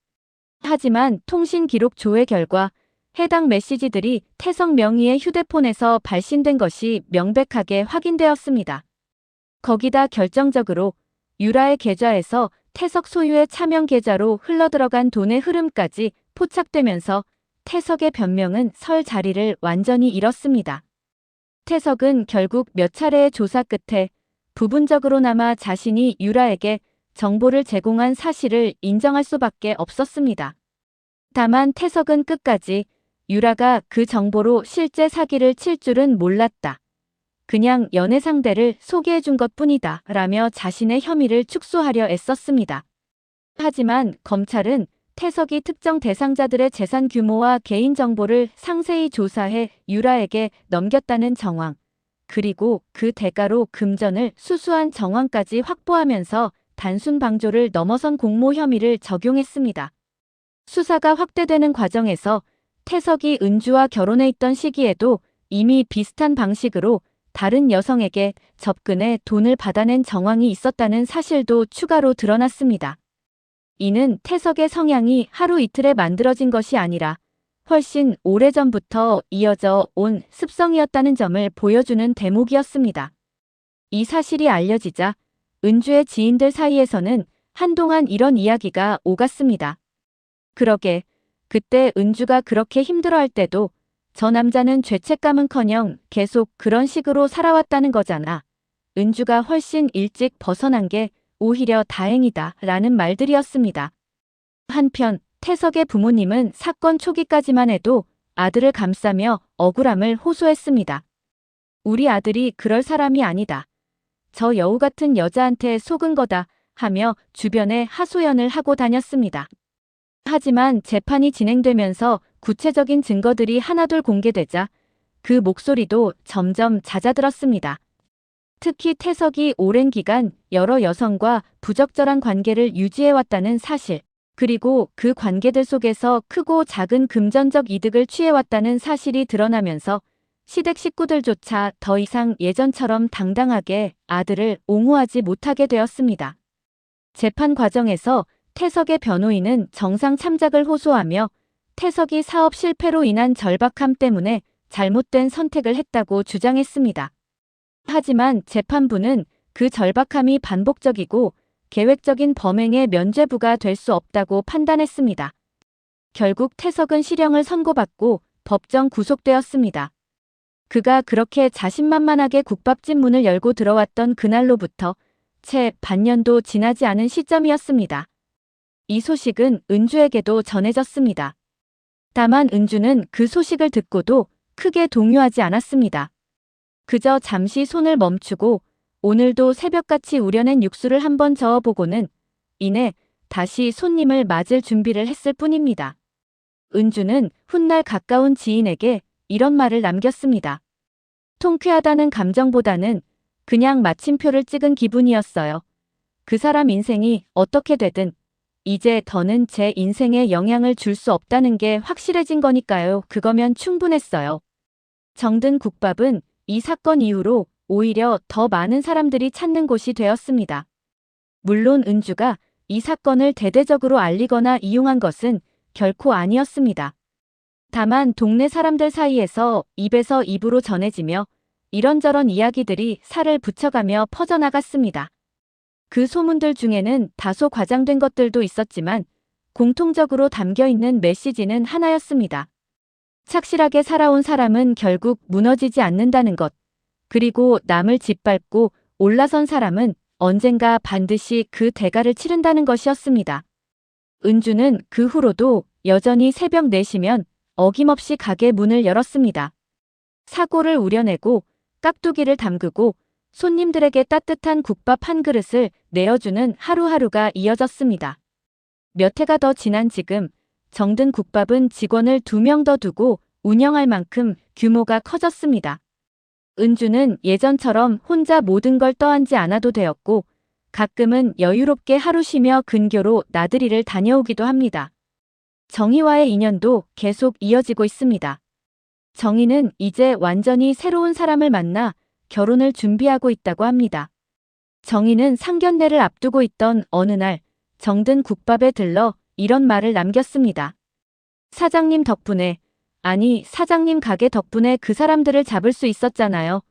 하지만 통신 기록 조회 결과 해당 메시지들이 태석 명의의 휴대폰에서 발신된 것이 명백하게 확인되었습니다. 거기다 결정적으로 유라의 계좌에서 태석 소유의 차명 계좌로 흘러들어간 돈의 흐름까지 포착되면서 태석의 변명은 설 자리를 완전히 잃었습니다. 태석은 결국 몇 차례의 조사 끝에 부분적으로나마 자신이 유라에게 정보를 제공한 사실을 인정할 수밖에 없었습니다. 다만 태석은 끝까지 유라가 그 정보로 실제 사기를 칠 줄은 몰랐다. 그냥 연애 상대를 소개해 준 것뿐이다 라며 자신의 혐의를 축소하려 애썼습니다. 하지만 검찰은 태석이 특정 대상자들의 재산 규모와 개인정보를 상세히 조사해 유라에게 넘겼다는 정황, 그리고 그 대가로 금전을 수수한 정황까지 확보하면서 단순 방조를 넘어선 공모 혐의를 적용했습니다. 수사가 확대되는 과정에서 태석이 은주와 결혼해 있던 시기에도 이미 비슷한 방식으로 다른 여성에게 접근해 돈을 받아낸 정황이 있었다는 사실도 추가로 드러났습니다. 이는 태석의 성향이 하루 이틀에 만들어진 것이 아니라 훨씬 오래전부터 이어져 온 습성이었다는 점을 보여주는 대목이었습니다. 이 사실이 알려지자 은주의 지인들 사이에서는 한동안 이런 이야기가 오갔습니다. 그러게, 그때 은주가 그렇게 힘들어할 때도 저 남자는 죄책감은커녕 계속 그런 식으로 살아왔다는 거잖아. 은주가 훨씬 일찍 벗어난 게 오히려 다행이다 라는 말들이었습니다. 한편 태석의 부모님은 사건 초기까지만 해도 아들을 감싸며 억울함을 호소했습니다. 우리 아들이 그럴 사람이 아니다. 저 여우 같은 여자한테 속은 거다 하며 주변에 하소연을 하고 다녔습니다. 하지만 재판이 진행되면서 구체적인 증거들이 하나둘 공개되자 그 목소리도 점점 잦아들었습니다. 특히 태석이 오랜 기간 여러 여성과 부적절한 관계를 유지해왔다는 사실, 그리고 그 관계들 속에서 크고 작은 금전적 이득을 취해왔다는 사실이 드러나면서 시댁 식구들조차 더 이상 예전처럼 당당하게 아들을 옹호하지 못하게 되었습니다. 재판 과정에서 태석의 변호인은 정상 참작을 호소하며 태석이 사업 실패로 인한 절박함 때문에 잘못된 선택을 했다고 주장했습니다. 하지만 재판부는 그 절박함이 반복적이고 계획적인 범행의 면죄부가 될 수 없다고 판단했습니다. 결국 태석은 실형을 선고받고 법정 구속되었습니다. 그가 그렇게 자신만만하게 국밥집 문을 열고 들어왔던 그날로부터 채 반년도 지나지 않은 시점이었습니다. 이 소식은 은주에게도 전해졌습니다. 다만 은주는 그 소식을 듣고도 크게 동요하지 않았습니다. 그저 잠시 손을 멈추고 오늘도 새벽같이 우려낸 육수를 한번 저어보고는 이내 다시 손님을 맞을 준비를 했을 뿐입니다. 은주는 훗날 가까운 지인에게 이런 말을 남겼습니다. 통쾌하다는 감정보다는 그냥 마침표를 찍은 기분이었어요. 그 사람 인생이 어떻게 되든 이제 더는 제 인생에 영향을 줄 수 없다는 게 확실해진 거니까요. 그거면 충분했어요. 정든 국밥은 이 사건 이후로 오히려 더 많은 사람들이 찾는 곳이 되었습니다. 물론 은주가 이 사건을 대대적으로 알리거나 이용한 것은 결코 아니었습니다. 다만 동네 사람들 사이에서 입에서 입으로 전해지며 이런저런 이야기들이 살을 붙여가며 퍼져나갔습니다. 그 소문들 중에는 다소 과장된 것들도 있었지만 공통적으로 담겨있는 메시지는 하나였습니다. 착실하게 살아온 사람은 결국 무너지지 않는다는 것, 그리고 남을 짓밟고 올라선 사람은 언젠가 반드시 그 대가를 치른다는 것이었습니다. 은주는 그 후로도 여전히 새벽 4시면 어김없이 가게 문을 열었습니다. 사고를 우려내고 깍두기를 담그고 손님들에게 따뜻한 국밥 한 그릇을 내어주는 하루하루가 이어졌습니다. 몇 해가 더 지난 지금 정든 국밥은 직원을 2명 더 두고 운영할 만큼 규모가 커졌습니다. 은주는 예전처럼 혼자 모든 걸 떠안지 않아도 되었고 가끔은 여유롭게 하루 쉬며 근교로 나들이를 다녀오기도 합니다. 정희와의 인연도 계속 이어지고 있습니다. 정희는 이제 완전히 새로운 사람을 만나 결혼을 준비하고 있다고 합니다. 정희는 상견례를 앞두고 있던 어느 날 정든 국밥에 들러 이런 말을 남겼습니다. 사장님 덕분에 아니, 사장님 가게 덕분에 그 사람들을 잡을 수 있었잖아요.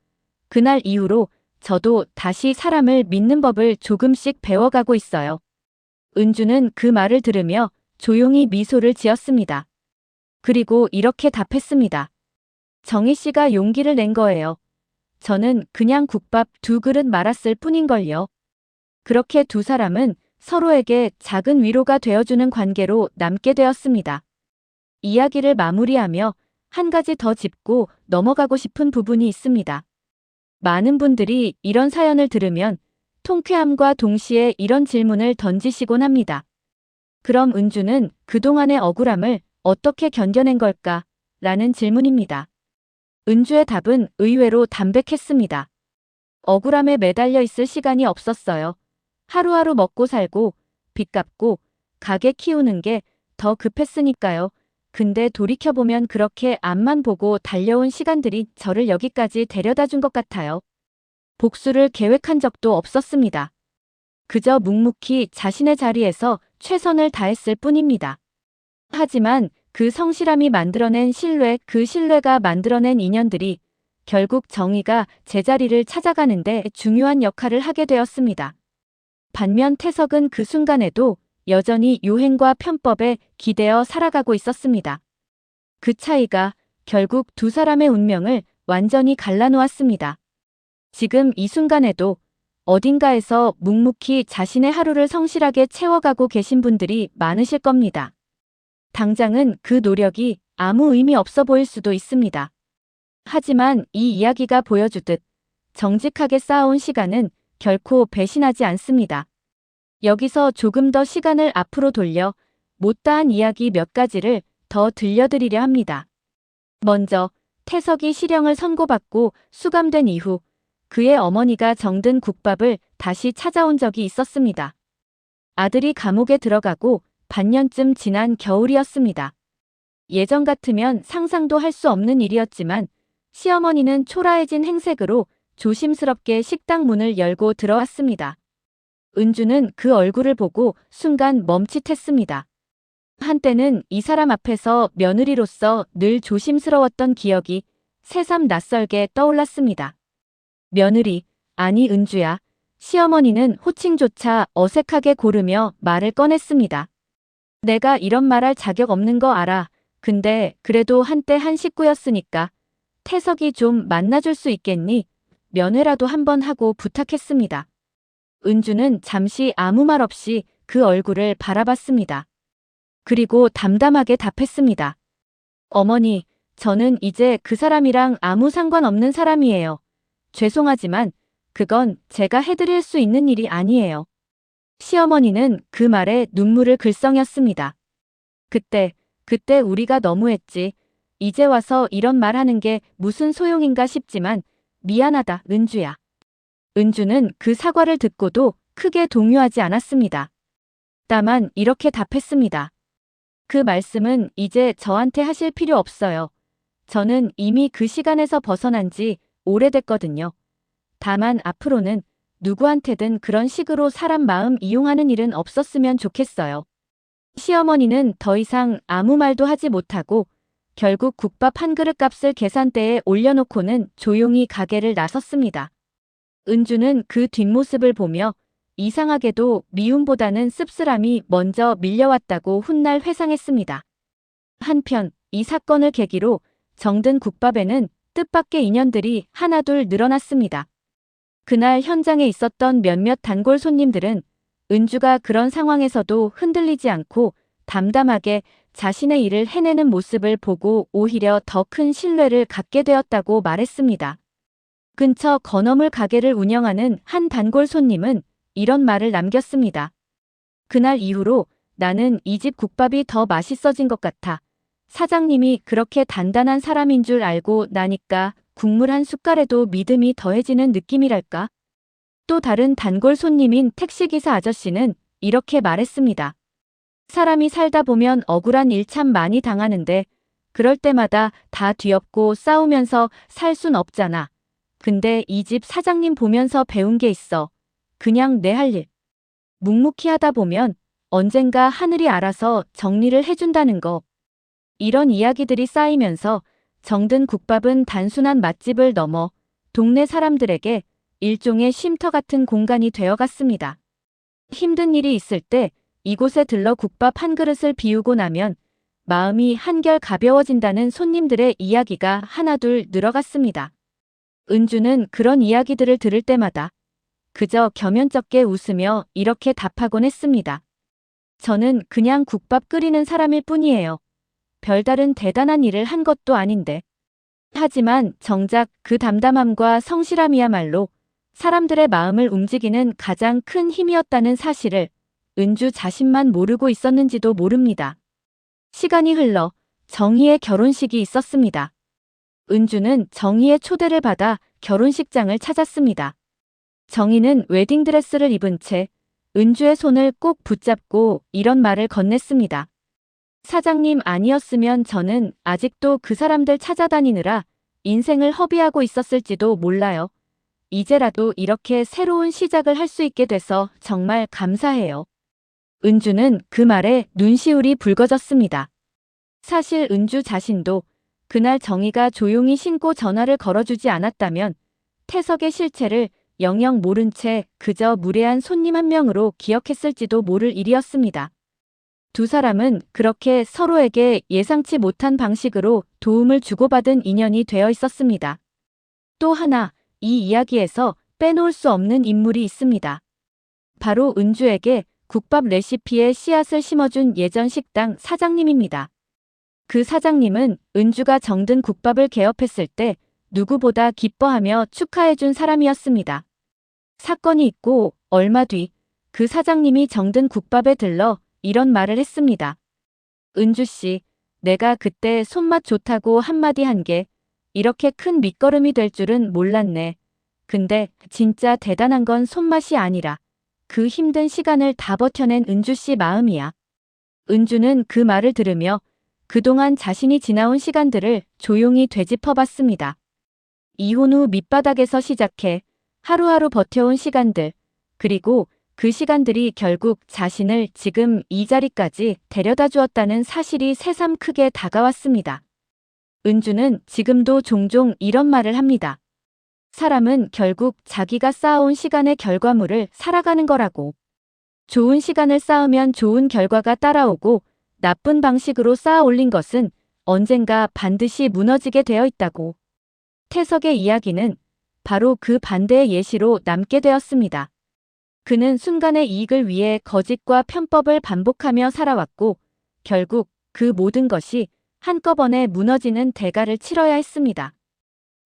그날 이후로 저도 다시 사람을 믿는 법을 조금씩 배워가고 있어요. 은주는 그 말을 들으며 조용히 미소를 지었습니다. 그리고 이렇게 답했습니다. 정희 씨가 용기를 낸 거예요. 저는 그냥 국밥 2그릇 말았을 뿐인걸요. 그렇게 두 사람은 서로에게 작은 위로가 되어주는 관계로 남게 되었습니다. 이야기를 마무리하며 한 가지 더 짚고 넘어가고 싶은 부분이 있습니다. 많은 분들이 이런 사연을 들으면 통쾌함과 동시에 이런 질문을 던지시곤 합니다. 그럼 은주는 그동안의 억울함을 어떻게 견뎌낸 걸까? 라는 질문입니다. 은주의 답은 의외로 담백했습니다. 억울함에 매달려 있을 시간이 없었어요. 하루하루 먹고 살고 빚 갚고 가게 키우는 게 더 급했으니까요. 근데 돌이켜보면 그렇게 앞만 보고 달려온 시간들이 저를 여기까지 데려다 준 것 같아요. 복수를 계획한 적도 없었습니다. 그저 묵묵히 자신의 자리에서 최선을 다했을 뿐입니다. 하지만 그 성실함이 만들어낸 신뢰, 그 신뢰가 만들어낸 인연들이 결국 정의가 제자리를 찾아가는데 중요한 역할을 하게 되었습니다. 반면 태석은 그 순간에도 여전히 요행과 편법에 기대어 살아가고 있었습니다. 그 차이가 결국 두 사람의 운명을 완전히 갈라놓았습니다. 지금 이 순간에도 어딘가에서 묵묵히 자신의 하루를 성실하게 채워가고 계신 분들이 많으실 겁니다. 당장은 그 노력이 아무 의미 없어 보일 수도 있습니다. 하지만 이 이야기가 보여주듯 정직하게 쌓아온 시간은 결코 배신하지 않습니다. 여기서 조금 더 시간을 앞으로 돌려 못다한 이야기 몇 가지를 더 들려드리려 합니다. 먼저 태석이 실형을 선고받고 수감된 이후 그의 어머니가 정든 국밥을 다시 찾아온 적이 있었습니다. 아들이 감옥에 들어가고 반년쯤 지난 겨울이었습니다. 예전 같으면 상상도 할 수 없는 일이었지만 시어머니는 초라해진 행색으로 조심스럽게 식당 문을 열고 들어왔습니다. 은주는 그 얼굴을 보고 순간 멈칫했습니다. 한때는 이 사람 앞에서 며느리로서 늘 조심스러웠던 기억이 새삼 낯설게 떠올랐습니다. 며느리, 아니 은주야. 시어머니는 호칭조차 어색하게 고르며 말을 꺼냈습니다. 내가 이런 말할 자격 없는 거 알아. 근데 그래도 한때 한 식구였으니까 태석이 좀 만나줄 수 있겠니? 면회라도 한번 하고 부탁했습니다. 은주는 잠시 아무 말 없이 그 얼굴을 바라봤습니다. 그리고 담담하게 답했습니다. 어머니, 저는 이제 그 사람이랑 아무 상관없는 사람이에요. 죄송하지만 그건 제가 해드릴 수 있는 일이 아니에요. 시어머니는 그 말에 눈물을 글썽였습니다. 그때 우리가 너무했지. 이제 와서 이런 말 하는 게 무슨 소용인가 싶지만 미안하다, 은주야. 은주는 그 사과를 듣고도 크게 동요하지 않았습니다. 다만 이렇게 답했습니다. 그 말씀은 이제 저한테 하실 필요 없어요. 저는 이미 그 시간에서 벗어난 지 오래됐거든요. 다만 앞으로는 누구한테든 그런 식으로 사람 마음 이용하는 일은 없었으면 좋겠어요. 시어머니는 더 이상 아무 말도 하지 못하고 결국 국밥 한 그릇 값을 계산대에 올려놓고는 조용히 가게를 나섰습니다. 은주는 그 뒷모습을 보며 이상하게도 미움보다는 씁쓸함이 먼저 밀려왔다고 훗날 회상했습니다. 한편 이 사건을 계기로 정든 국밥에는 뜻밖의 인연들이 하나둘 늘어났습니다. 그날 현장에 있었던 몇몇 단골 손님들은 은주가 그런 상황에서도 흔들리지 않고 담담하게 자신의 일을 해내는 모습을 보고 오히려 더 큰 신뢰를 갖게 되었다고 말했습니다. 근처 건어물 가게를 운영하는 한 단골 손님은 이런 말을 남겼습니다. 그날 이후로 나는 이 집 국밥이 더 맛있어진 것 같아. 사장님이 그렇게 단단한 사람인 줄 알고 나니까 국물 한 숟갈에도 믿음이 더해지는 느낌이랄까? 또 다른 단골 손님인 택시기사 아저씨는 이렇게 말했습니다. 사람이 살다 보면 억울한 일 참 많이 당하는데 그럴 때마다 다 뒤엎고 싸우면서 살 순 없잖아. 근데 이 집 사장님 보면서 배운 게 있어. 그냥 내 할 일. 묵묵히 하다 보면 언젠가 하늘이 알아서 정리를 해준다는 거. 이런 이야기들이 쌓이면서 정든 국밥은 단순한 맛집을 넘어 동네 사람들에게 일종의 쉼터 같은 공간이 되어갔습니다. 힘든 일이 있을 때 이곳에 들러 국밥 한 그릇을 비우고 나면 마음이 한결 가벼워진다는 손님들의 이야기가 하나둘 늘어갔습니다. 은주는 그런 이야기들을 들을 때마다 그저 겸연쩍게 웃으며 이렇게 답하곤 했습니다. 저는 그냥 국밥 끓이는 사람일 뿐이에요. 별다른 대단한 일을 한 것도 아닌데. 하지만 정작 그 담담함과 성실함이야말로 사람들의 마음을 움직이는 가장 큰 힘이었다는 사실을 은주 자신만 모르고 있었는지도 모릅니다. 시간이 흘러 정희의 결혼식이 있었습니다. 은주는 정희의 초대를 받아 결혼식장을 찾았습니다. 정희는 웨딩드레스를 입은 채 은주의 손을 꼭 붙잡고 이런 말을 건넸습니다. 사장님 아니었으면 저는 아직도 그 사람들 찾아다니느라 인생을 허비하고 있었을지도 몰라요. 이제라도 이렇게 새로운 시작을 할 수 있게 돼서 정말 감사해요. 은주는 그 말에 눈시울이 붉어졌습니다. 사실 은주 자신도 그날 정희가 조용히 신고 전화를 걸어주지 않았다면 태석의 실체를 영영 모른 채 그저 무례한 손님 한 명으로 기억했을지도 모를 일이었습니다. 두 사람은 그렇게 서로에게 예상치 못한 방식으로 도움을 주고받은 인연이 되어 있었습니다. 또 하나, 이 이야기에서 빼놓을 수 없는 인물이 있습니다. 바로 은주에게 국밥 레시피의 씨앗을 심어준 예전 식당 사장님입니다. 그 사장님은 은주가 정든 국밥을 개업했을 때 누구보다 기뻐하며 축하해준 사람이었습니다. 사건이 있고 얼마 뒤 그 사장님이 정든 국밥에 들러 이런 말을 했습니다. 은주 씨, 내가 그때 손맛 좋다고 한마디 한 게 이렇게 큰 밑거름이 될 줄은 몰랐네. 근데 진짜 대단한 건 손맛이 아니라 그 힘든 시간을 다 버텨낸 은주 씨 마음이야. 은주는 그 말을 들으며 그동안 자신이 지나온 시간들을 조용히 되짚어봤습니다. 이혼 후 밑바닥에서 시작해 하루하루 버텨온 시간들, 그리고 그 시간들이 결국 자신을 지금 이 자리까지 데려다 주었다는 사실이 새삼 크게 다가왔습니다. 은주는 지금도 종종 이런 말을 합니다. 사람은 결국 자기가 쌓아온 시간의 결과물을 살아가는 거라고. 좋은 시간을 쌓으면 좋은 결과가 따라오고 나쁜 방식으로 쌓아 올린 것은 언젠가 반드시 무너지게 되어 있다고. 태석의 이야기는 바로 그 반대의 예시로 남게 되었습니다. 그는 순간의 이익을 위해 거짓과 편법을 반복하며 살아왔고 결국 그 모든 것이 한꺼번에 무너지는 대가를 치러야 했습니다.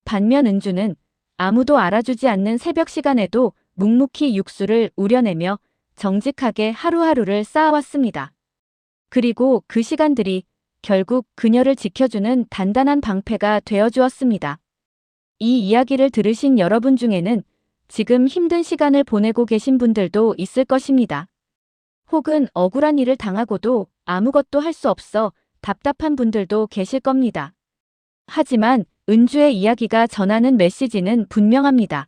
반면 은주는 아무도 알아주지 않는 새벽 시간에도 묵묵히 육수를 우려내며 정직하게 하루하루를 쌓아왔습니다. 그리고 그 시간들이 결국 그녀를 지켜주는 단단한 방패가 되어주었습니다. 이 이야기를 들으신 여러분 중에는 지금 힘든 시간을 보내고 계신 분들도 있을 것입니다. 혹은 억울한 일을 당하고도 아무것도 할 수 없어 답답한 분들도 계실 겁니다. 하지만 은주의 이야기가 전하는 메시지는 분명합니다.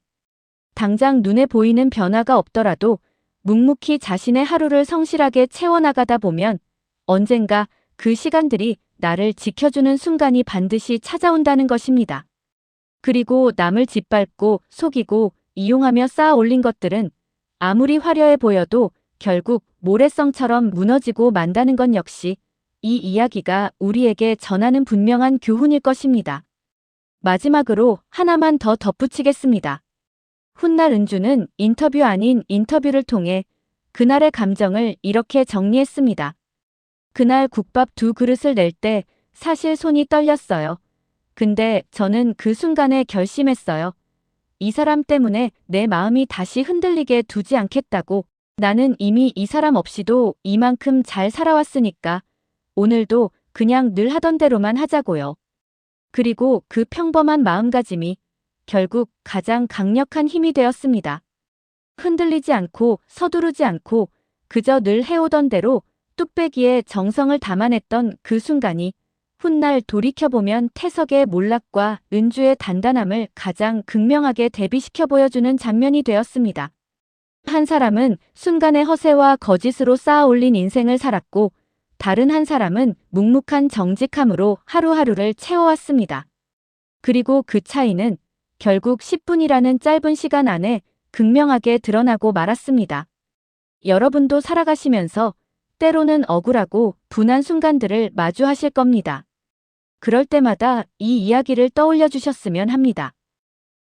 당장 눈에 보이는 변화가 없더라도 묵묵히 자신의 하루를 성실하게 채워나가다 보면 언젠가 그 시간들이 나를 지켜주는 순간이 반드시 찾아온다는 것입니다. 그리고 남을 짓밟고 속이고 이용하며 쌓아 올린 것들은 아무리 화려해 보여도 결국 모래성처럼 무너지고 만다는 건 역시 이 이야기가 우리에게 전하는 분명한 교훈일 것입니다. 마지막으로 하나만 더 덧붙이겠습니다. 훗날 은주는 인터뷰 아닌 인터뷰를 통해 그날의 감정을 이렇게 정리했습니다. 그날 국밥 2그릇을 낼 때 사실 손이 떨렸어요. 근데 저는 그 순간에 결심했어요. 이 사람 때문에 내 마음이 다시 흔들리게 두지 않겠다고. 나는 이미 이 사람 없이도 이만큼 잘 살아왔으니까 오늘도 그냥 늘 하던 대로만 하자고요. 그리고 그 평범한 마음가짐이 결국 가장 강력한 힘이 되었습니다. 흔들리지 않고 서두르지 않고 그저 늘 해오던 대로 뚝배기에 정성을 담아냈던 그 순간이 훗날 돌이켜보면 태석의 몰락과 은주의 단단함을 가장 극명하게 대비시켜 보여주는 장면이 되었습니다. 한 사람은 순간의 허세와 거짓으로 쌓아 올린 인생을 살았고 다른 한 사람은 묵묵한 정직함으로 하루하루를 채워왔습니다. 그리고 그 차이는 결국 10분이라는 짧은 시간 안에 극명하게 드러나고 말았습니다. 여러분도 살아가시면서 때로는 억울하고 분한 순간들을 마주하실 겁니다. 그럴 때마다 이 이야기를 떠올려 주셨으면 합니다.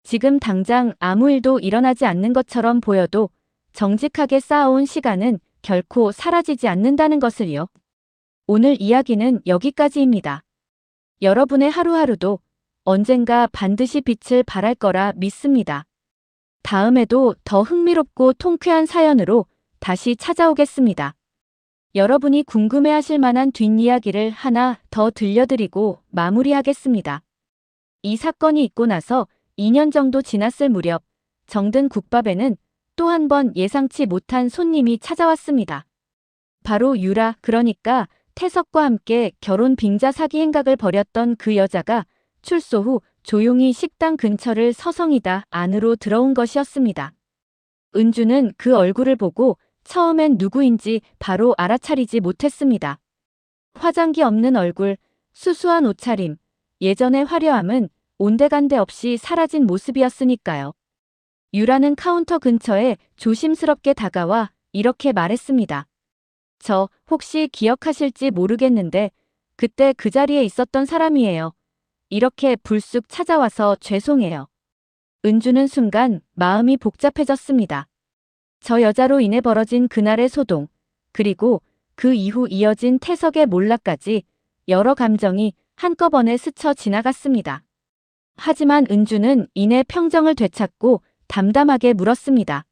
지금 당장 아무 일도 일어나지 않는 것처럼 보여도 정직하게 쌓아온 시간은 결코 사라지지 않는다는 것을요. 오늘 이야기는 여기까지입니다. 여러분의 하루하루도 언젠가 반드시 빛을 발할 거라 믿습니다. 다음에도 더 흥미롭고 통쾌한 사연으로 다시 찾아오겠습니다. 여러분이 궁금해하실 만한 뒷이야기를 하나 더 들려드리고 마무리하겠습니다. 이 사건이 있고 나서 2년 정도 지났을 무렵 정든 국밥에는 또 한 번 예상치 못한 손님이 찾아왔습니다. 바로 유라, 그러니까 태석과 함께 결혼 빙자 사기 행각을 벌였던 그 여자가 출소 후 조용히 식당 근처를 서성이다 안으로 들어온 것이었습니다. 은주는 그 얼굴을 보고 처음엔 누구인지 바로 알아차리지 못했습니다. 화장기 없는 얼굴, 수수한 옷차림, 예전의 화려함은 온데간데 없이 사라진 모습이었으니까요. 유라는 카운터 근처에 조심스럽게 다가와 이렇게 말했습니다. 저 혹시 기억하실지 모르겠는데 그때 그 자리에 있었던 사람이에요. 이렇게 불쑥 찾아와서 죄송해요. 은주는 순간 마음이 복잡해졌습니다. 저 여자로 인해 벌어진 그날의 소동, 그리고 그 이후 이어진 태석의 몰락까지 여러 감정이 한꺼번에 스쳐 지나갔습니다. 하지만 은주는 이내 평정을 되찾고 담담하게 물었습니다.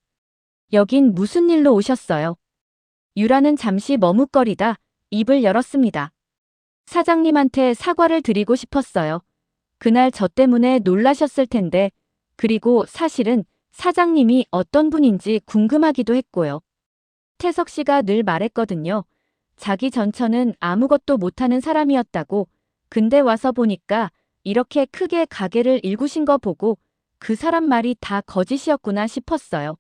여긴 무슨 일로 오셨어요? 유라는 잠시 머뭇거리다 입을 열었습니다. 사장님한테 사과를 드리고 싶었어요. 그날 저 때문에 놀라셨을 텐데, 그리고 사실은 사장님이 어떤 분인지 궁금하기도 했고요. 태석 씨가 늘 말했거든요. 자기 전처는 아무것도 못하는 사람이었다고. 근데 와서 보니까 이렇게 크게 가게를 일구신 거 보고 그 사람 말이 다 거짓이었구나 싶었어요.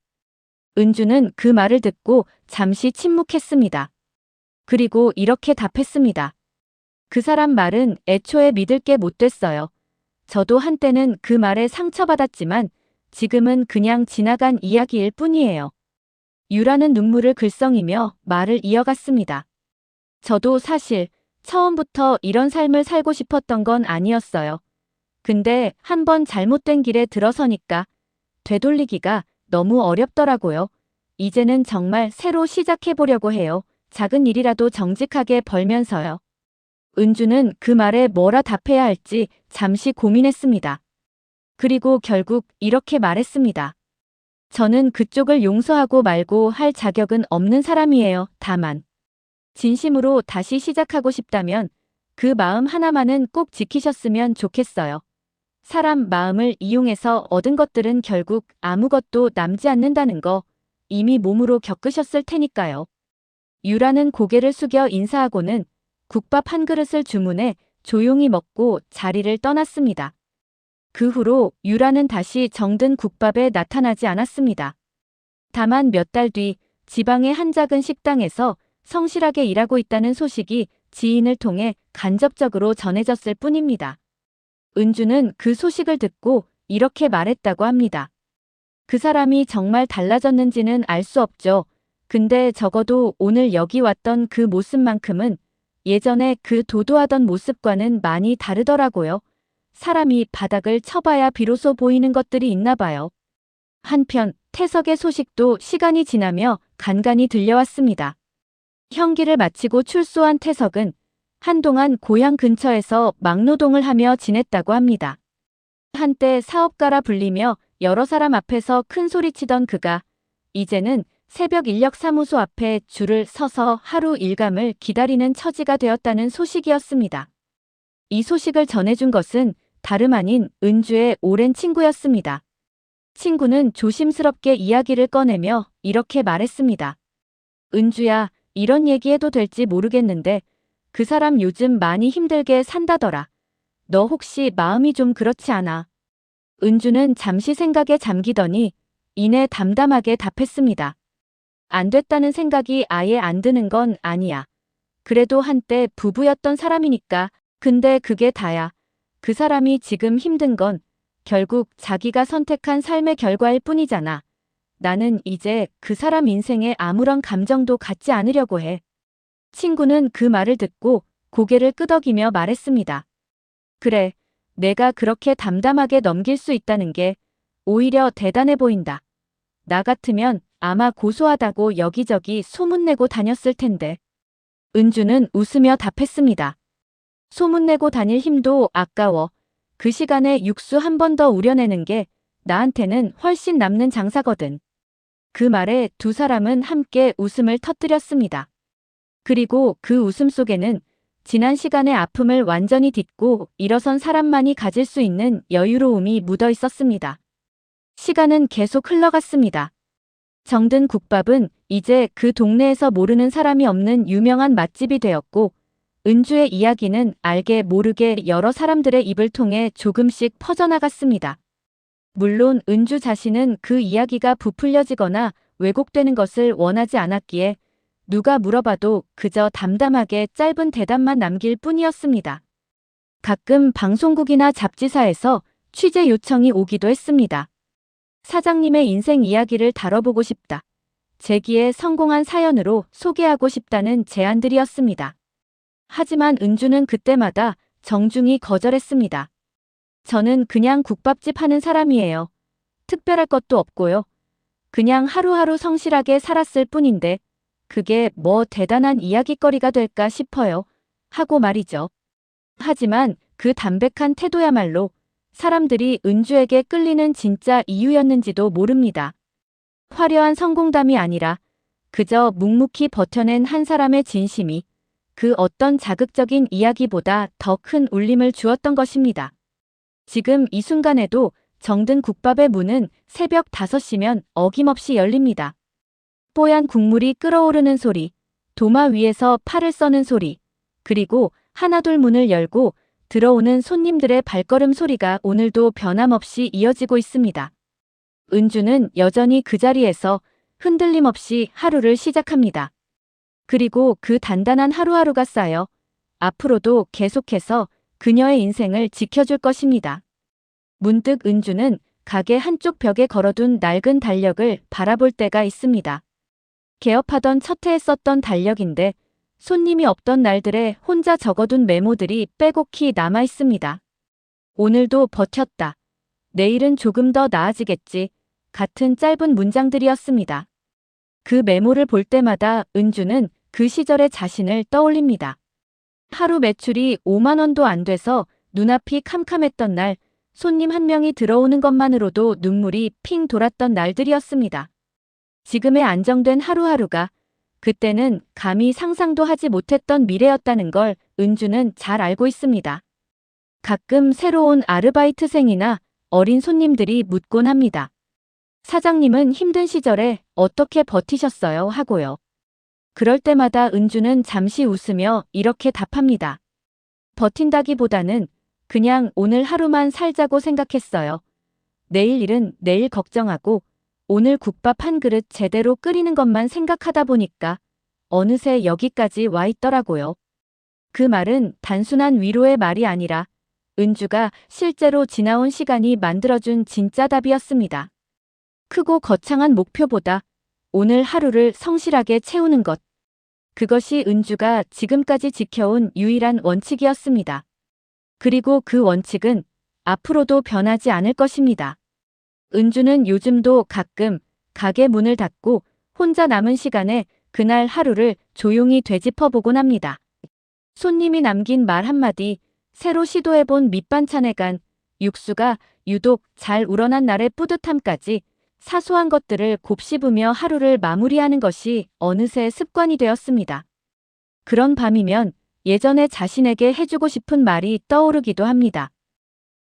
은주는 그 말을 듣고 잠시 침묵했습니다. 그리고 이렇게 답했습니다. 그 사람 말은 애초에 믿을 게 못 됐어요. 저도 한때는 그 말에 상처받았지만 지금은 그냥 지나간 이야기일 뿐이에요. 유라는 눈물을 글썽이며 말을 이어갔습니다. 저도 사실 처음부터 이런 삶을 살고 싶었던 건 아니었어요. 근데 한번 잘못된 길에 들어서니까 되돌리기가 너무 어렵더라고요. 이제는 정말 새로 시작해보려고 해요. 작은 일이라도 정직하게 벌면서요. 은주는 그 말에 뭐라 답해야 할지 잠시 고민했습니다. 그리고 결국 이렇게 말했습니다. 저는 그쪽을 용서하고 말고 할 자격은 없는 사람이에요. 다만 진심으로 다시 시작하고 싶다면 그 마음 하나만은 꼭 지키셨으면 좋겠어요. 사람 마음을 이용해서 얻은 것들은 결국 아무것도 남지 않는다는 거 이미 몸으로 겪으셨을 테니까요. 유라는 고개를 숙여 인사하고는 국밥 한 그릇을 주문해 조용히 먹고 자리를 떠났습니다. 그 후로 유라는 다시 정든 국밥에 나타나지 않았습니다. 다만 몇 달 뒤 지방의 한 작은 식당에서 성실하게 일하고 있다는 소식이 지인을 통해 간접적으로 전해졌을 뿐입니다. 은주는 그 소식을 듣고 이렇게 말했다고 합니다. 그 사람이 정말 달라졌는지는 알 수 없죠. 근데 적어도 오늘 여기 왔던 그 모습만큼은 예전에 그 도도하던 모습과는 많이 다르더라고요. 사람이 바닥을 쳐봐야 비로소 보이는 것들이 있나 봐요. 한편 태석의 소식도 시간이 지나며 간간히 들려왔습니다. 형기를 마치고 출소한 태석은 한동안 고향 근처에서 막노동을 하며 지냈다고 합니다. 한때 사업가라 불리며 여러 사람 앞에서 큰 소리치던 그가 이제는 새벽 인력 사무소 앞에 줄을 서서 하루 일감을 기다리는 처지가 되었다는 소식이었습니다. 이 소식을 전해준 것은 다름 아닌 은주의 오랜 친구였습니다. 친구는 조심스럽게 이야기를 꺼내며 이렇게 말했습니다. 은주야, 이런 얘기해도 될지 모르겠는데 그 사람 요즘 많이 힘들게 산다더라. 너 혹시 마음이 좀 그렇지 않아? 은주는 잠시 생각에 잠기더니 이내 담담하게 답했습니다. 안 됐다는 생각이 아예 안 드는 건 아니야. 그래도 한때 부부였던 사람이니까. 근데 그게 다야. 그 사람이 지금 힘든 건 결국 자기가 선택한 삶의 결과일 뿐이잖아. 나는 이제 그 사람 인생에 아무런 감정도 갖지 않으려고 해. 친구는 그 말을 듣고 고개를 끄덕이며 말했습니다. 그래, 내가 그렇게 담담하게 넘길 수 있다는 게 오히려 대단해 보인다. 나 같으면 아마 고소하다고 여기저기 소문내고 다녔을 텐데. 은주는 웃으며 답했습니다. 소문내고 다닐 힘도 아까워. 그 시간에 육수 한 번 더 우려내는 게 나한테는 훨씬 남는 장사거든. 그 말에 두 사람은 함께 웃음을 터뜨렸습니다. 그리고 그 웃음 속에는 지난 시간의 아픔을 완전히 딛고 일어선 사람만이 가질 수 있는 여유로움이 묻어 있었습니다. 시간은 계속 흘러갔습니다. 정든 국밥은 이제 그 동네에서 모르는 사람이 없는 유명한 맛집이 되었고, 은주의 이야기는 알게 모르게 여러 사람들의 입을 통해 조금씩 퍼져나갔습니다. 물론 은주 자신은 그 이야기가 부풀려지거나 왜곡되는 것을 원하지 않았기에 누가 물어봐도 그저 담담하게 짧은 대답만 남길 뿐이었습니다. 가끔 방송국이나 잡지사에서 취재 요청이 오기도 했습니다. 사장님의 인생 이야기를 다뤄보고 싶다. 재기의 성공한 사연으로 소개하고 싶다는 제안들이었습니다. 하지만 은주는 그때마다 정중히 거절했습니다. 저는 그냥 국밥집 하는 사람이에요. 특별할 것도 없고요. 그냥 하루하루 성실하게 살았을 뿐인데 그게 뭐 대단한 이야깃거리가 될까 싶어요. 하고 말이죠. 하지만 그 담백한 태도야말로 사람들이 은주에게 끌리는 진짜 이유였는지도 모릅니다. 화려한 성공담이 아니라 그저 묵묵히 버텨낸 한 사람의 진심이 그 어떤 자극적인 이야기보다 더 큰 울림을 주었던 것입니다. 지금 이 순간에도 정든 국밥의 문은 새벽 5시면 어김없이 열립니다. 뽀얀 국물이 끓어오르는 소리, 도마 위에서 팔을 써는 소리, 그리고 하나둘 문을 열고 들어오는 손님들의 발걸음 소리가 오늘도 변함없이 이어지고 있습니다. 은주는 여전히 그 자리에서 흔들림 없이 하루를 시작합니다. 그리고 그 단단한 하루하루가 쌓여 앞으로도 계속해서 그녀의 인생을 지켜줄 것입니다. 문득 은주는 가게 한쪽 벽에 걸어둔 낡은 달력을 바라볼 때가 있습니다. 개업하던 첫 해에 썼던 달력인데 손님이 없던 날들에 혼자 적어둔 메모들이 빼곡히 남아 있습니다. 오늘도 버텼다. 내일은 조금 더 나아지겠지. 같은 짧은 문장들이었습니다. 그 메모를 볼 때마다 은주는 그 시절의 자신을 떠올립니다. 하루 매출이 5만 원도 안 돼서 눈앞이 캄캄했던 날, 손님 한 명이 들어오는 것만으로도 눈물이 핑 돌았던 날들이었습니다. 지금의 안정된 하루하루가 그때는 감히 상상도 하지 못했던 미래였다는 걸 은주는 잘 알고 있습니다. 가끔 새로운 아르바이트생이나 어린 손님들이 묻곤 합니다. 사장님은 힘든 시절에 어떻게 버티셨어요? 하고요. 그럴 때마다 은주는 잠시 웃으며 이렇게 답합니다. 버틴다기보다는 그냥 오늘 하루만 살자고 생각했어요. 내일 일은 내일 걱정하고 오늘 국밥 한 그릇 제대로 끓이는 것만 생각하다 보니까 어느새 여기까지 와 있더라고요. 그 말은 단순한 위로의 말이 아니라 은주가 실제로 지나온 시간이 만들어준 진짜 답이었습니다. 크고 거창한 목표보다 오늘 하루를 성실하게 채우는 것. 그것이 은주가 지금까지 지켜온 유일한 원칙이었습니다. 그리고 그 원칙은 앞으로도 변하지 않을 것입니다. 은주는 요즘도 가끔 가게 문을 닫고 혼자 남은 시간에 그날 하루를 조용히 되짚어보곤 합니다. 손님이 남긴 말 한마디, 새로 시도해본 밑반찬에 간 육수가 유독 잘 우러난 날의 뿌듯함까지 사소한 것들을 곱씹으며 하루를 마무리하는 것이 어느새 습관이 되었습니다. 그런 밤이면 예전에 자신에게 해주고 싶은 말이 떠오르기도 합니다.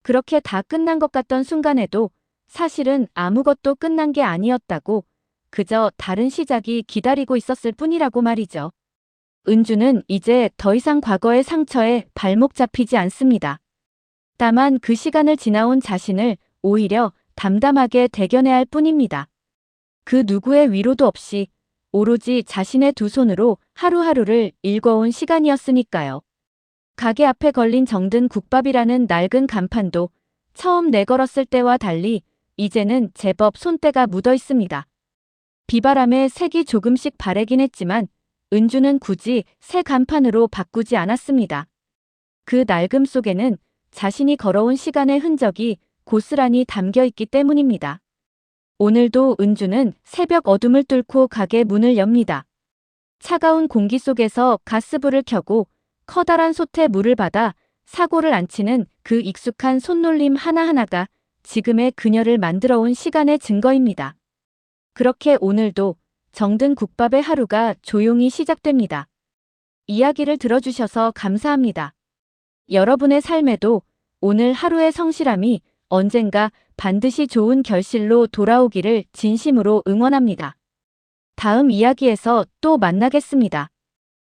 그렇게 다 끝난 것 같던 순간에도 사실은 아무것도 끝난 게 아니었다고, 그저 다른 시작이 기다리고 있었을 뿐이라고 말이죠. 은주는 이제 더 이상 과거의 상처에 발목 잡히지 않습니다. 다만 그 시간을 지나온 자신을 오히려 담담하게 대견해야 할 뿐입니다. 그 누구의 위로도 없이 오로지 자신의 두 손으로 하루하루를 일궈온 시간이었으니까요. 가게 앞에 걸린 정든 국밥이라는 낡은 간판도 처음 내걸었을 때와 달리 이제는 제법 손때가 묻어 있습니다. 비바람에 색이 조금씩 바래긴 했지만 은주는 굳이 새 간판으로 바꾸지 않았습니다. 그 낡음 속에는 자신이 걸어온 시간의 흔적이 고스란히 담겨 있기 때문입니다. 오늘도 은주는 새벽 어둠을 뚫고 가게 문을 엽니다. 차가운 공기 속에서 가스불을 켜고 커다란 솥에 물을 받아 사고를 안치는 그 익숙한 손놀림 하나하나가 지금의 그녀를 만들어 온 시간의 증거입니다. 그렇게 오늘도 정든 국밥의 하루가 조용히 시작됩니다. 이야기를 들어주셔서 감사합니다. 여러분의 삶에도 오늘 하루의 성실함이 언젠가 반드시 좋은 결실로 돌아오기를 진심으로 응원합니다. 다음 이야기에서 또 만나겠습니다.